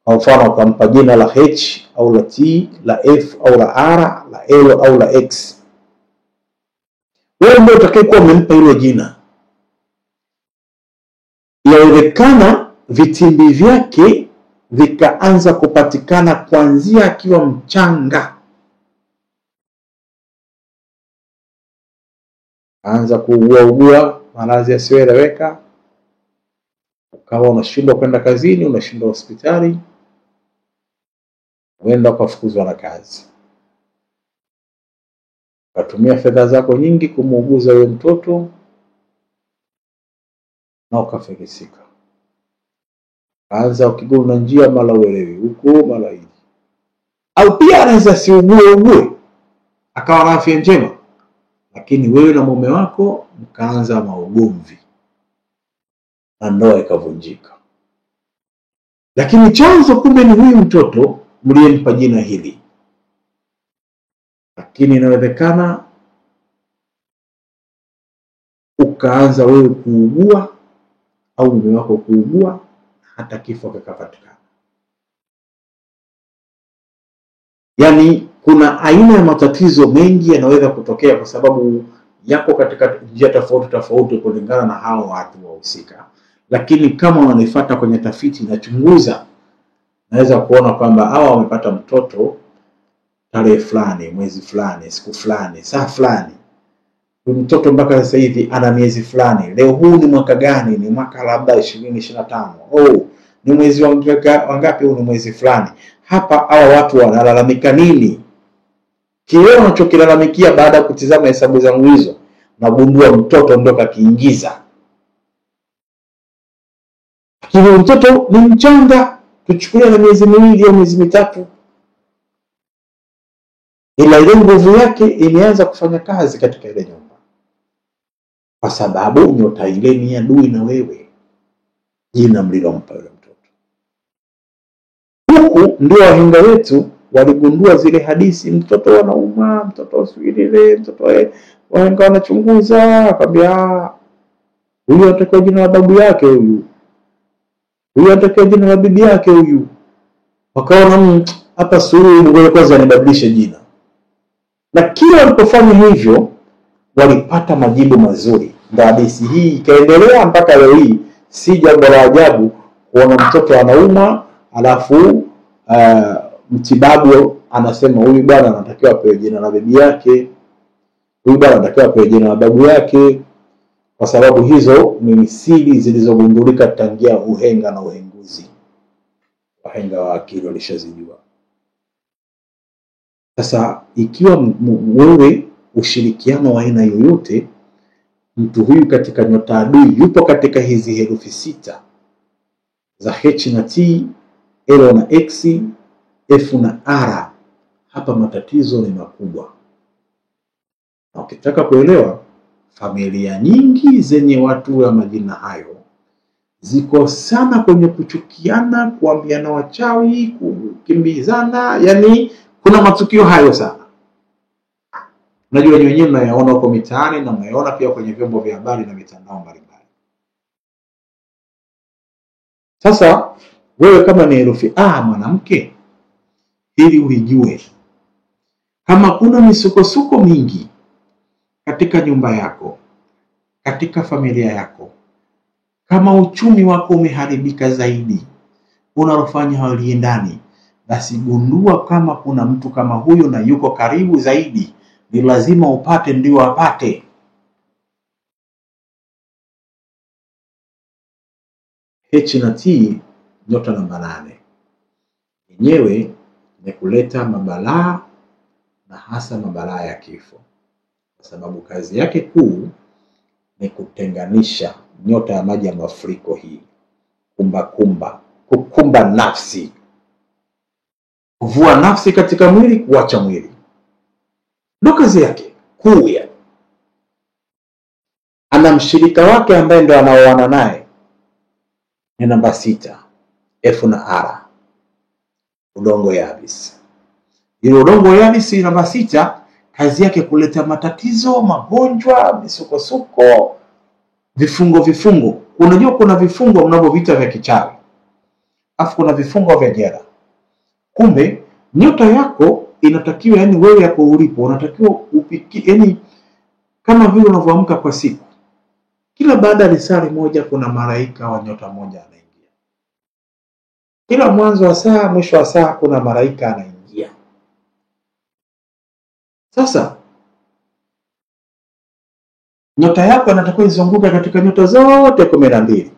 Kwa mfano ukampa jina la H au la T, la F au la R, la L au la X. Wewe ndio utakayekuwa umempa hilo jina. Yawezekana vitimbi vyake vikaanza kupatikana kuanzia akiwa mchanga. Anza kuugua maradhi yasiyoeleweka, ukawa unashindwa kwenda kazini, unashindwa hospitali, uenda ukafukuzwa na kazi. Ukatumia fedha zako nyingi kumuuguza yule mtoto na ukafilisika. Anza ukiguru na njia mala uelewi huko mala hivi. Au pia anaweza siugue akawa na afya njema, lakini wewe na mume wako mkaanza maugomvi na ndoa ikavunjika. Lakini chanzo kumbe ni huyu mtoto mliyempa jina hili. Lakini inawezekana ukaanza wewe kuugua au mume wako kuugua, hata kifo kikapatikana. Yaani kuna aina ya matatizo mengi yanaweza kutokea kwa sababu yako katika njia tofauti kulingana na hao watu wahusika. Lakini kama wanifuata kwenye tafiti na chunguza, naweza kuona kwamba hawa wamepata mtoto tarehe fulani, mwezi fulani, siku fulani, saa fulani. Huyu mtoto mpaka sasa hivi ana miezi fulani. Leo huu ni mwaka gani? Ni mwaka labda 2025. Ni mwezi wangapi? Huu ni mwezi fulani. Hapa hawa watu wanalalamika nini? Kile wanachokilalamikia baada ya kutizama hesabu zangu hizo, nagundua mtoto ndio kakiingiza. Lakini mtoto ni mchanga, tuchukulia na miezi 2 au miezi 3. Ila ile nguvu yake imeanza kufanya kazi katika ile nyumba. Kwa sababu nyota ile ni adui na wewe, jina mlilompa yule mtoto. Huku ndio wahenga wetu waligundua zile hadithi, mtoto anauma, mtoto usiwilile, mtoto wahenga wanachunguza, akamwambia huyu atakuwa jina la babu yake huyu atakuwa jina la bibi yake huyu. Wakaona hapa suru, ngoja kwanza nibadilishe jina. Na kila walipofanya hivyo walipata majibu mazuri. Ndio hadithi hii ikaendelea mpaka leo hii. Si jambo la ajabu kuona mtoto anauma alafu mtibabu anasema huyu bwana anatakiwa apewe jina la bibi yake, huyu bwana anatakiwa apewe jina la babu yake. kwa sababu hizo ni siri zilizogundulika tangia uhenga na uhenguzi. Wahenga wa akili walishazijua. Sasa ikiwa wewe ushirikiano wa aina yoyote, mtu huyu katika nyota adui yupo katika hizi herufi 6 za H na T, L na X, F na R, hapa matatizo ni makubwa. Na ukitaka kuelewa, familia nyingi zenye watu wa majina hayo ziko sana kwenye kuchukiana, kuambiana wachawi, kukimbizana, yani kuna matukio hayo sana. Najua wenyewe mnayaona huko mitaani na mnayaona pia kwenye vyombo vya habari na mitandao mbalimbali. Sasa wewe kama ni herufi A mwanamke, ili uijue, kama kuna misukosuko mingi katika nyumba yako, katika familia yako, kama uchumi wako umeharibika zaidi, unalofanya haliendani, basi gundua kama kuna mtu kama huyo na yuko karibu zaidi, ni lazima upate ndio apate. H na T, nyota namba 8. Yenyewe ni kuleta mabalaa, na hasa mabalaa ya kifo, kwa sababu kazi yake kuu ni kutenganisha. Nyota ya maji ya mafuriko hii, kukumba nafsi, kuvua nafsi katika mwili, kuacha mwili, ndio kazi yake kuu. Ana mshirika wake ambaye ndio anaoana naye, ni namba 6, F na R, udongo yabisi. Ile udongo yabisi namba 6, kazi yake kuleta matatizo, magonjwa, misukosuko, vifungo. Unajua kuna vifungo mnavyoviita vya kichawi, afu kuna vifungo vya jera. Kumbe nyota yako inatakiwa, yani wewe yako ulipo unatakiwa upiki, yani kama vile unavyoamka kwa siku, kila baada ya risali moja kuna malaika wa nyota moja anaingia. Kila mwanzo wa saa, mwisho wa saa kuna malaika anaingia. Sasa nyota yako inatakiwa izunguke katika nyota zote 12.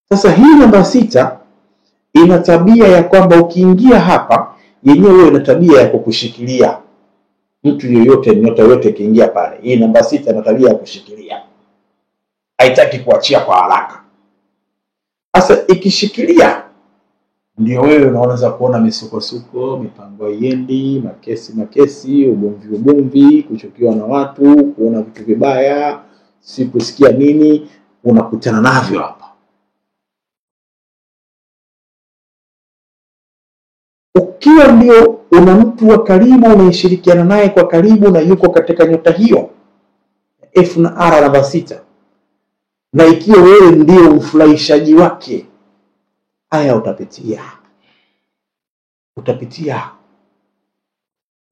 Sasa hii namba 6 ina tabia ya kwamba ukiingia hapa, yenyewe ina tabia ya kukushikilia. Mtu yoyote, nyota yote kiingia pale, hii namba 6 ina tabia ya kushikilia, haitaki kuachia kwa haraka. Sasa ikishikilia, ndio wewe unaanza kuona misukosuko, mipango haiendi, makesi, ugomvi, kuchukiwa na watu, kuona vitu vibaya, si kusikia nini, unakutana navyo hapa. Ukiwa ndio una mtu wa karibu unashirikiana naye kwa karibu na yuko katika nyota hiyo F na R namba 6, na ikiwa wewe ndio mfurahishaji wake, haya utapitia.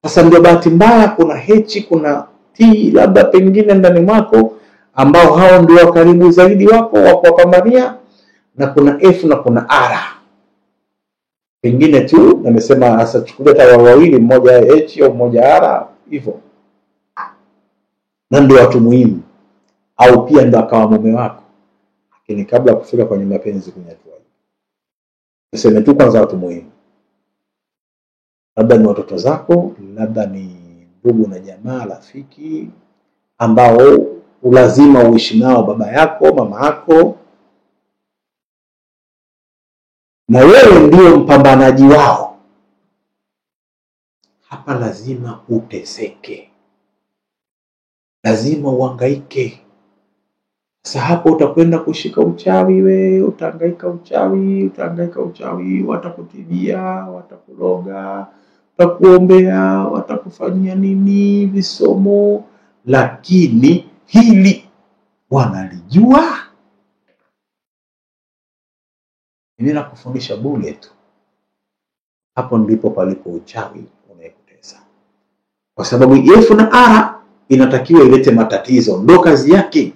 Sasa ndio bahati mbaya, kuna H, kuna T labda pengine ndani mwako, ambao hao ndio karibu zaidi wako wa kupambania, na kuna F na kuna R. Pengine tu nimesema hasa chukulia tawa wawili, mmoja H au mmoja R hivyo, na ndio watu muhimu, au pia ndio akawa mume wako. Lakini kabla kufika kwenye mapenzi kwenye hatua hii, niseme tu kwanza watu muhimu, labda ni watoto zako, labda ni ndugu na jamaa, rafiki, ambao lazima uishi nao, baba yako, mama yako, na wewe ndio mpambanaji wao. Hapa lazima uteseke, lazima uhangaike. Sasa hapo utakwenda kushika uchawi, utahangaika uchawi, watakutibia, watakuloga, watakuombea, watakufanyia nini, visomo, lakini hili wanalijua. Mimi nakufundisha bure tu. Hapo ndipo palipo uchawi unayekutesa, kwa sababu F na R inatakiwa ilete matatizo, ndo kazi yake,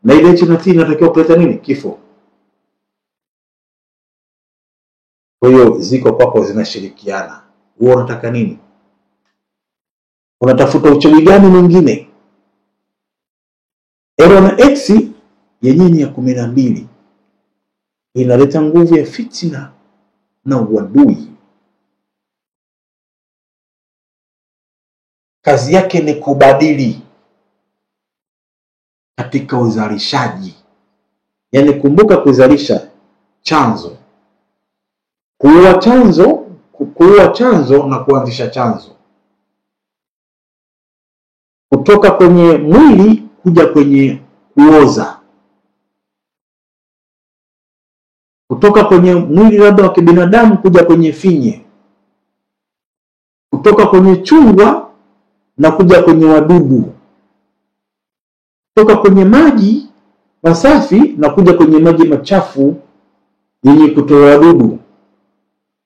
na ile H na T inatakiwa kuleta nini? Kifo. Kwa hiyo ziko kwako zinashirikiana. Wewe unataka nini? Unatafuta uchawi gani mwingine? Error X yenyewe ni ya 12, inaleta nguvu ya fitina na uadui. Kazi yake ni kubadili katika uzalishaji. Yaani kumbuka kuzalisha chanzo. Kuua chanzo na kuanzisha chanzo. Kutoka kwenye mwili kuja kwenye kuoza. Kutoka kwenye mwili labda wa kibinadamu kuja kwenye finye. Kutoka kwenye chungwa na kuja kwenye wadudu. Kutoka kwenye maji masafi na kuja kwenye maji machafu yenye kutoa wadudu.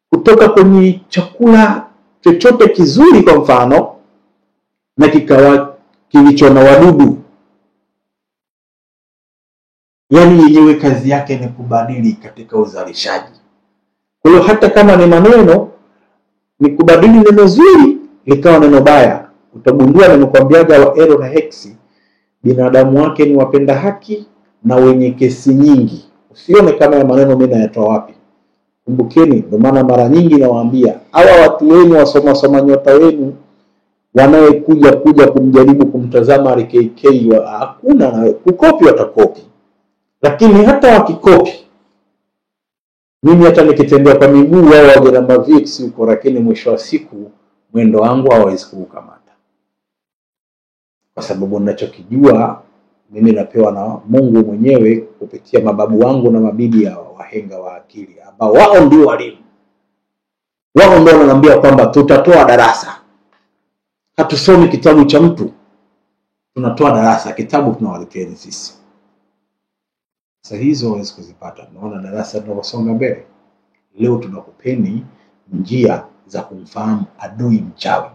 Kutoka kwenye chakula chochote kizuri kwa mfano na kikawa kilicho na wadudu. Yaani yenyewe kazi yake ni kubadili katika uzalishaji. Kwa hiyo hata kama ni maneno, ni kubadili neno zuri likawa neno baya. Utagundua nimekwambiaga wa Error na X, binadamu wake ni wapenda haki na wenye kesi nyingi. Usione kama ya maneno mimi nayatoa wapi. Kumbukeni, ndio maana mara nyingi nawaambia hawa watu wenu wasoma nyota wenu wanaokuja kumjaribu kumtazama RKK, hakuna kukopi, watakopi. Lakini hata wakikopi, mimi hata nikitembea kwa miguu wao waje na VX huko, lakini mwisho wa siku mwendo wangu hawawezi kukamata. Kwa sababu ninachokijua mimi napewa na Mungu mwenyewe kupitia mababu wangu na mabibi ya wahenga wa akili, ambao wao ndio walimu. Wao ndio wananiambia kwamba tutatoa darasa. Hatusomi kitabu cha mtu, tunatoa darasa. Kitabu tunawaletea sisi. Sasa hizo hawezi kuzipata. Naona darasa tunaposonga mbele. Leo tunakupeni njia za kumfahamu adui mchawi.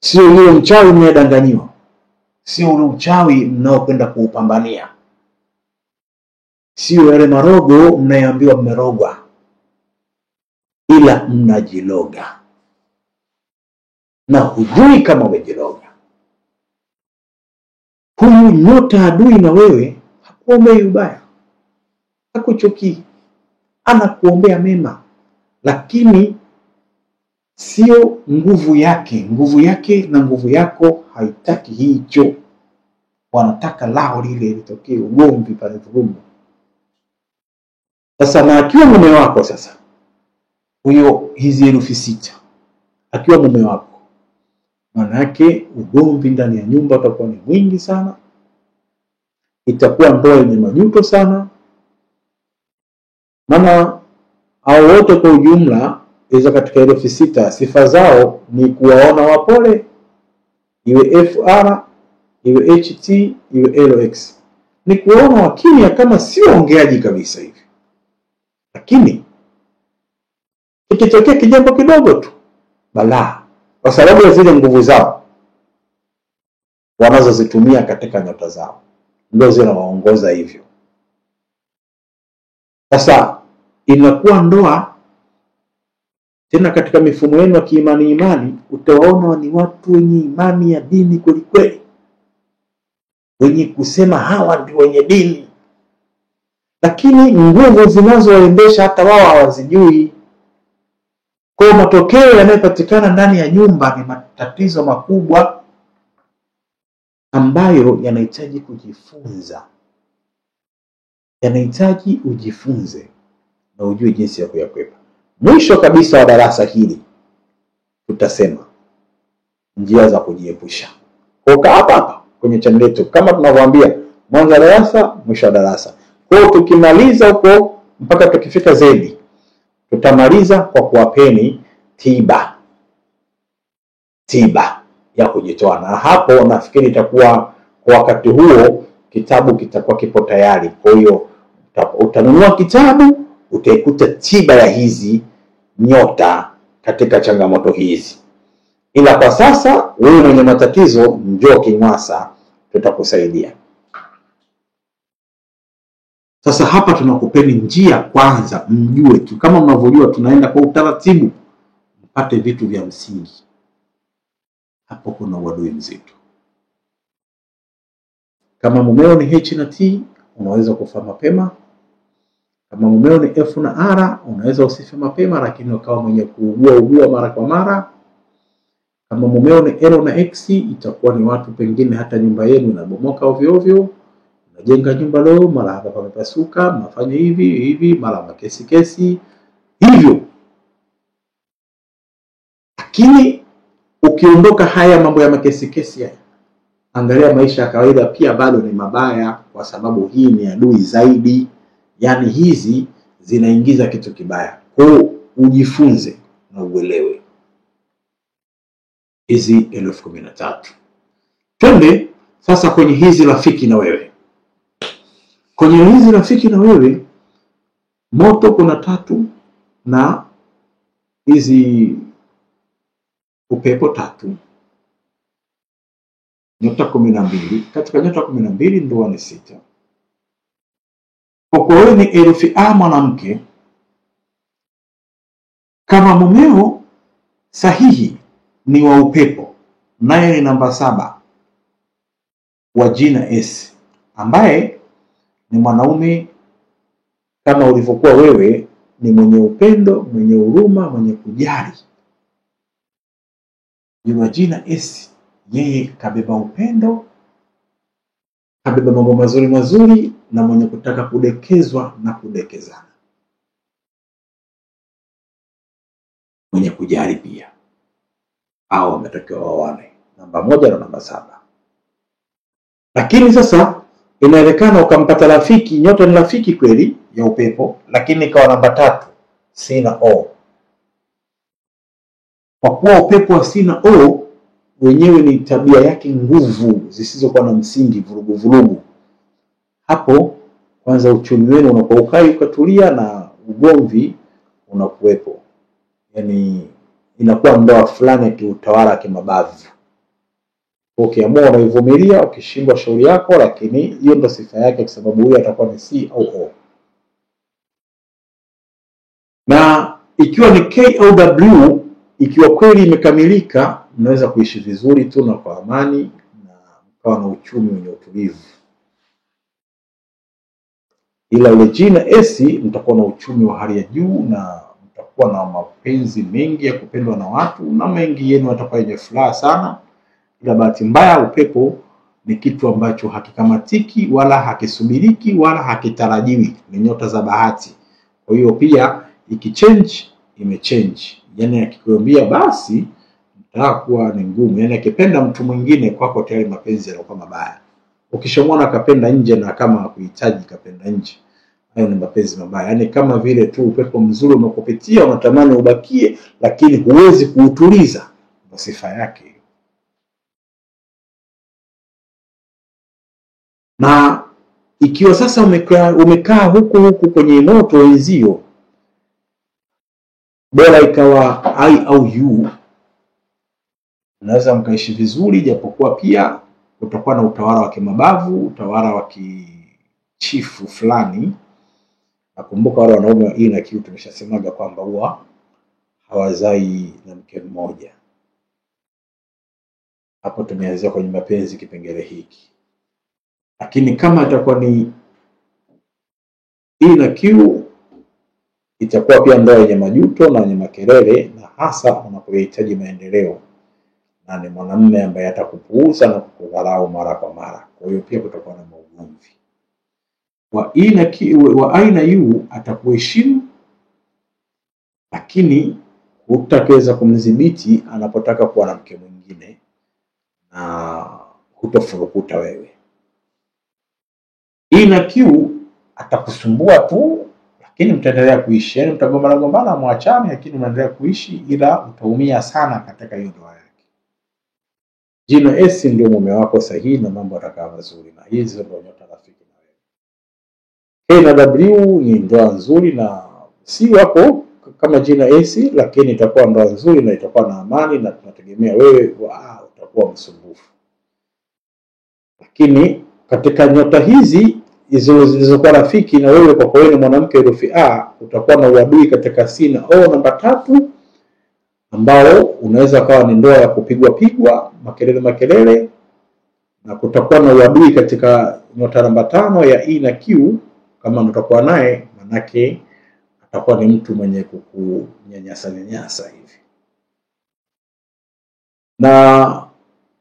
Sio yule mchawi mnayedanganywa. Sio ule uchawi mnaokwenda kuupambania. Sio yale marogo mnayoambiwa mmerogwa. Ila mnajiloga. Na hujui kama umejiloga. Huyu nyota adui na wewe hakuombei ubaya. Hakuchukii. Anakuombea mema. Lakini sio nguvu yake. Nguvu yake na nguvu yako haitaki hicho. Wanataka lao lile litokee, ugomvi pale vurugu. Sasa na akiwa mume wako sasa, huyo hizi herufi 6, akiwa mume wako, maana yake ugomvi ndani ya nyumba utakuwa ni mwingi sana. Itakuwa ndoa yenye majuto sana. Maana hao wote kwa ujumla hizo katika herufi 6 sifa zao ni kuwaona wapole, iwe FR, iwe HT, iwe LX. Ni kuwaona wakimya kama sio ongeaji kabisa hivi. Lakini ikitokea kijambo kidogo tu balaa, kwa sababu ya zile nguvu zao wanazozitumia katika nyota zao, ndio zinawaongoza hivyo. Sasa inakuwa ndoa tena katika mifumo yenu ya kiimani, utawaona ni watu wenye imani ya dini kweli kweli, wenye kusema hawa ndio wenye dini, lakini nguvu zinazoendesha hata wao hawazijui. Kwa matokeo yanayopatikana ndani ya nyumba ni matatizo makubwa ambayo yanahitaji kujifunza. Yanahitaji ujifunze na ujue jinsi ya kuyakwepa. Mwisho kabisa wa darasa hili tutasema njia za kujiepusha. Kwa hapa kwenye channel yetu kama tunavyowaambia, mwanzo wa darasa, mwisho wa darasa. Kwa tukimaliza huko mpaka tukifika zaidi, tutamaliza kwa kuwapeni tiba ya kujitoa. Na hapo nafikiri itakuwa kwa wakati huo kitabu kitakuwa kipo tayari. Kwa hiyo utanunua kitabu, utaikuta tiba ya hizi nyota katika changamoto hizi. Ila kwa sasa wewe mwenye matatizo njoo Kinywasa, tutakusaidia. Sasa hapa tunakupeni njia kwanza mjue tu, kama mnavyojua tunaenda kwa utaratibu mpate vitu vya msingi. Hapo kuna uadui mzito. Kama mumeo ni H na T, unaweza kufa mapema. Kama mumeo ni F na R, unaweza usife mapema lakini ukawa mwenye kuugua mara kwa mara. Kama mumeo ni L na X, itakuwa ni watu pengine hata nyumba yenu inabomoka ovyo ovyo. Unajenga nyumba leo, mara hapa pamepasuka, mnafanya hivi, mara makesi hivyo. Lakini ukiondoka haya mambo ya makesi haya, angalia maisha ya kawaida pia bado ni mabaya, kwa sababu hii ni adui zaidi. Yani hizi zinaingiza kitu kibaya. Kwa ujifunze na uelewe hizi 1013. Twende sasa kwenye hizi rafiki na wewe. Kwenye hizi rafiki na wewe, moto kuna 3 na hizi upepo 3. Nyota 12. Katika nyota 12 ndoa ni 6. Kwa wewe ni herufi A mwanamke, kama mumeo sahihi ni wa upepo, naye ni namba 7 wa jina S, ambaye ni mwanaume kama ulivyokuwa wewe, ni mwenye upendo, mwenye huruma, mwenye kujali. Ni jina S, yeye kabeba upendo, kabeba mambo mazuri na mwenye kutaka kudekezwa na kudekezana. Mwenye kujali pia. Hao wametakiwa waone namba 1 na namba 7. Lakini sasa inaelekana ukampata rafiki, nyota ni rafiki kweli ya upepo, lakini ikawa namba 3 C na O. Kwa kuwa upepo wa C na O wenyewe ni tabia yake nguvu zisizokuwa na msingi, vurugu. Hapo kwanza uchumi wenu unapokaa ukatulia na ugomvi unakuwepo. Yani inakuwa ndoa fulani ya kiutawala kimabavu. Ukiamua unaivumilia, ukishindwa shauri yako, lakini hiyo ndo sifa yake, kwa sababu huyo atakuwa ni C au O. Na ikiwa ni K au W, ikiwa kweli imekamilika, mnaweza kuishi vizuri tu na kwa amani na mkawa na uchumi wenye utulivu. Ila ile jina S, mtakuwa na uchumi wa hali ya juu na mtakuwa na mapenzi mengi ya kupendwa na watu, na mengi yenu yatakuwa yenye furaha sana. Ila bahati mbaya upepo ni kitu ambacho hakikamatiki wala hakisubiriki wala hakitarajiwi, ni nyota za bahati. Kwa hiyo pia ikichange imechange. Yani akikwambia basi mtakuwa ni ngumu. Yani akipenda mtu mwingine kwako tayari mapenzi yanakuwa mabaya. Ukishamwona kapenda nje na kama hakuhitaji kapenda nje, hayo ni mapenzi mabaya. Yani kama vile tu upepo mzuri unakupitia, unatamani ubakie lakini huwezi kuutuliza, ndio sifa yake. Na ikiwa sasa umekaa huku kwenye moto wenzio, bora ikawa I au U, unaweza mkaishi vizuri, japokuwa pia utakuwa na utawala wa kimabavu, utawala wa kichifu fulani. Nakumbuka wale wanaume wa E na Q tumeshasemaga kwamba huwa hawazai na mke mmoja. Hapo tumeanzia kwenye mapenzi kipengele hiki. Lakini kama itakuwa ni E na Q, itakuwa pia ndoa yenye majuto na yenye makelele, na hasa unapohitaji maendeleo, na ni mwanamume ambaye atakupuuza na kukudharau mara kwa mara. Kwa hiyo pia kutakuwa na maugomvi. Wa E na Q, wa I na U atakuheshimu, lakini hutaweza kumdhibiti anapotaka kuwa na mke mwingine, na hutofurukuta wewe. E na Q atakusumbua tu, lakini mtaendelea kuishi. Yani mtagombana muachane, lakini mnaendelea kuishi, ila utaumia sana katika hiyo ndoa yake. Jina S ndio mume wako sahihi na mambo yatakaa mazuri, na hizo ndio nyota rafiki na wewe. K na W ni ndoa nzuri na si wako kama jina S, lakini itakuwa ndoa nzuri na itakuwa na amani, na tunategemea wewe utakuwa msumbufu. Lakini katika nyota hizi zilizokuwa rafiki na wewe, kwa kweli mwanamke herufi A, utakuwa na uadui katika C na O namba 3, ambao unaweza kawa ni ndoa ya kupigwa, makelele, na kutakuwa na uadui katika nyota namba 5 ya E na Q. Kama utakuwa naye, manake atakuwa ni mtu mwenye kukunyanyasa hivi. Na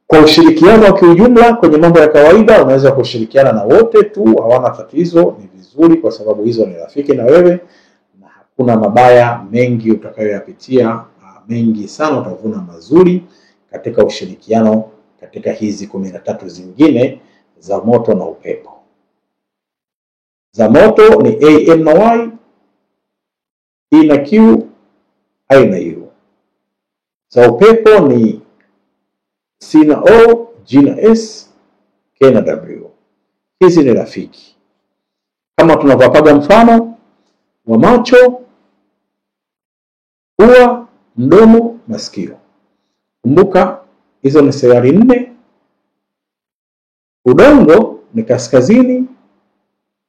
kwa ushirikiano wa kiujumla kwenye mambo ya kawaida, unaweza kushirikiana na wote tu, hawana tatizo, ni vizuri kwa sababu hizo ni rafiki na wewe, na hakuna mabaya mengi utakayoyapitia, mengi sana utavuna mazuri katika ushirikiano katika hizi 13 zingine za moto na upepo. Za moto ni A, M na Y, E na Q, I na U. Za upepo ni C na O, G na S, K na W. Hizi ni rafiki. Kama tunavyopaga mfano wa macho, pua, mdomo, masikio. Kumbuka hizo ni sayari 4. Udongo ni kaskazini,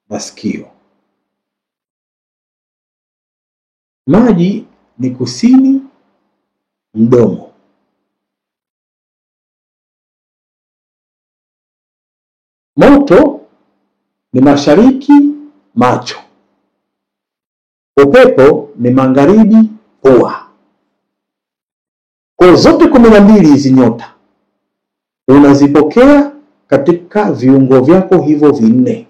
masikio. Maji ni kusini, mdomo. Moto ni mashariki, macho. Upepo ni magharibi, pua. Kwa zote 12 hizi nyota unazipokea katika viungo vyako hivyo 4.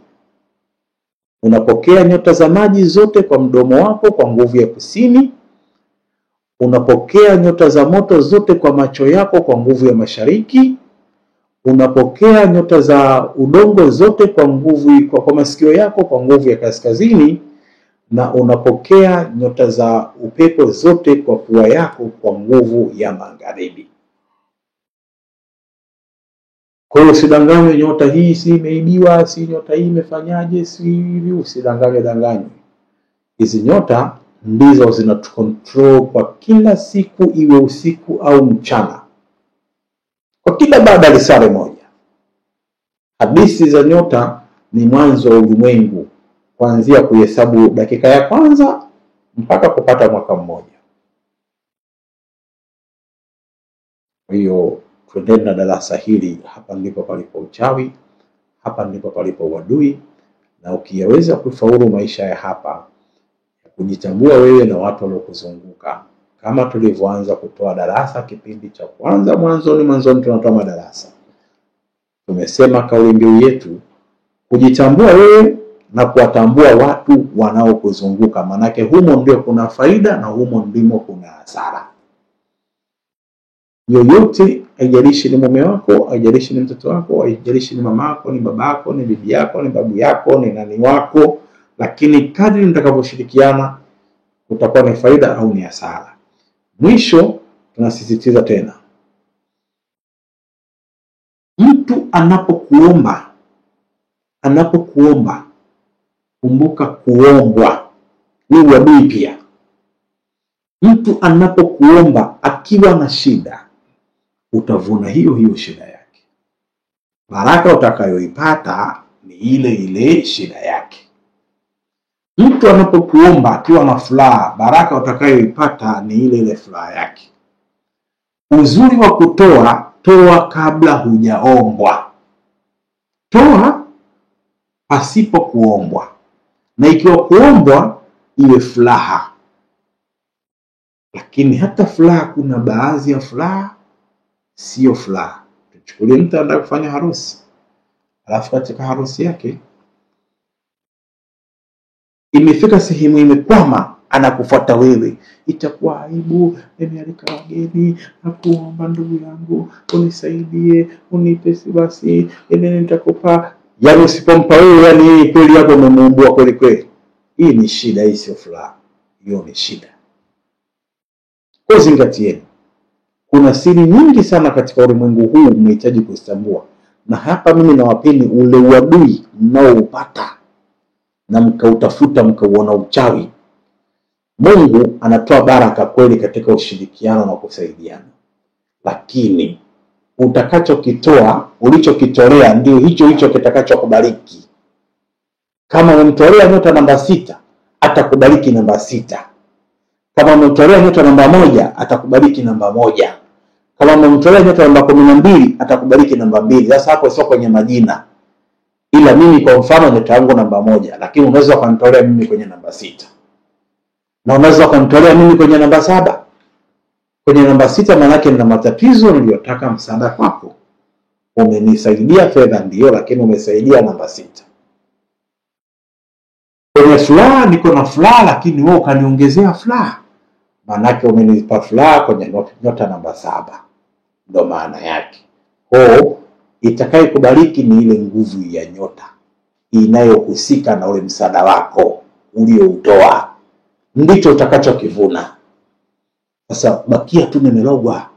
Unapokea nyota za maji zote kwa mdomo wako kwa nguvu ya kusini. Unapokea nyota za moto zote kwa macho yako kwa nguvu ya mashariki. Unapokea nyota za udongo zote kwa nguvu kwa masikio yako kwa nguvu ya kaskazini, na unapokea nyota za upepo zote kwa pua yako kwa nguvu ya magharibi. Kwa hiyo usidanganywe, nyota hii si imeibiwa, si nyota hii imefanyaje, si hivi, usidanganywe. Hizi nyota ndizo zinatukontrol kwa kila siku, iwe usiku au mchana. Kwa kila baada ya saa moja. Hadithi za nyota ni mwanzo wa ulimwengu, kuanzia kuhesabu dakika ya kwanza mpaka kupata mwaka mmoja. Kwa hiyo tuendelee na darasa hili. Hapa ndipo palipo uchawi, hapa ndipo palipo uadui, na ukiyaweza kufaulu maisha ya hapa, kujitambua wewe na watu waliokuzunguka. Kama tulivyoanza kutoa darasa kipindi cha kwanza, mwanzoni tunatoa madarasa. Tumesema kauli mbiu yetu kujitambua wewe na kuwatambua watu wanaokuzunguka, manake humo ndio kuna faida na humo ndimo kuna hasara. Yoyote, haijalishi ni mume wako, haijalishi ni mtoto wako, haijalishi ni mama yako, ni baba yako, ni bibi yako, ni babu yako, ni nani wako, lakini kadri mtakavyoshirikiana utakuwa ni faida au ni hasara. Mwisho tunasisitiza tena, mtu anapokuomba kumbuka kuombwa ni uadui pia. Mtu anapokuomba akiwa na shida, utavuna hiyo shida yake. Baraka utakayoipata ni ile shida yake. Mtu anapokuomba akiwa na furaha, baraka utakayoipata ni ile furaha yake. Uzuri wa kutoa, toa kabla hujaombwa. Toa pasipo kuombwa, na ikiwa kuombwa iwe furaha. Lakini hata furaha, kuna baadhi ya furaha sio furaha. Tuchukulie mtu anataka kufanya harusi, alafu katika harusi yake imefika sehemu imekwama, anakufuata wewe. Itakuwa aibu, nimealika wageni, nakuomba ndugu yangu unisaidie, unipe basi, nitakupa. Yaani usipompa wewe, yani kweli yako umemuumbua kweli. Hii ni shida, hii sio furaha. Hiyo ni shida. Kwa zingatieni, kuna siri nyingi sana katika ulimwengu huu mnahitaji kuzitambua. Na hapa mimi nawapeni ule uadui mnaoupata na mkautafuta mkauona uchawi. Mungu anatoa baraka kweli katika ushirikiano na kusaidiana. Lakini utakachokitoa, ulichokitolea ndio hicho kitakachokubariki. Kama umemtolea nyota namba 6, atakubariki namba 6. Kama umemtolea nyota namba 1, atakubariki namba 1. Kama umemtolea nyota namba 12 atakubariki namba 2. Sasa hapo sio kwenye majina. Ila mimi kwa mfano nyota yangu namba 1, lakini unaweza kunitolea mimi kwenye namba 6. Na unaweza kunitolea mimi kwenye namba 7. Kwenye namba 6 maana yake nina matatizo niliyotaka msaada kwako. Umenisaidia fedha ndio, lakini umesaidia namba 6. Kwenye furaha niko na furaha, lakini wewe ukaniongezea furaha. Maana yake umenipa furaha kwenye nyota namba 7. Ndio maana yake. Itakaye kubariki ni ile nguvu ya nyota inayohusika na ule msaada wako ulioutoa. Ndicho utakachokivuna. Sasa bakia tu nimelogwa,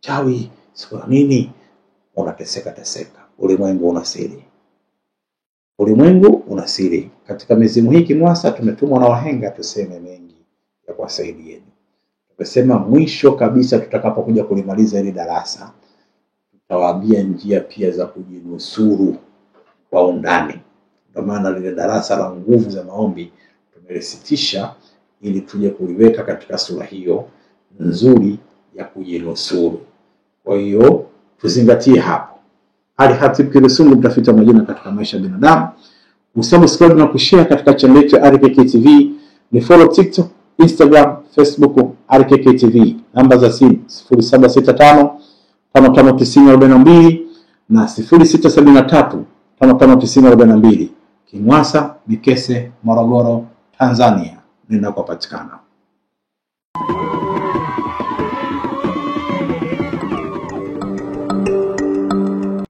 chawi, sio nini, unateseka. Ulimwengu una siri. Ulimwengu una siri. Katika mizimu hii Kimwasa tumetumwa na wahenga tuseme mengi ya kuwasaidieni. Tumesema mwisho kabisa tutakapokuja kulimaliza hili darasa tutawaambia njia pia za kujinusuru kwa undani. Ndio maana lile darasa la nguvu za maombi tumelisitisha ili tuje kuliweka katika sura hiyo nzuri ya kujinusuru. Kwa hiyo tuzingatie hapo. Ali Hatib Kirusungu, mtafiti wa majina katika maisha ya binadamu. Usubscribe na kushare katika channel yetu ya RKK TV. Ni follow TikTok, Instagram, Facebook RKK TV. Namba za simu 0765 559042 na 0673 559042. Kimwasa, Mikese, Morogoro, Tanzania. Ninakopatikana.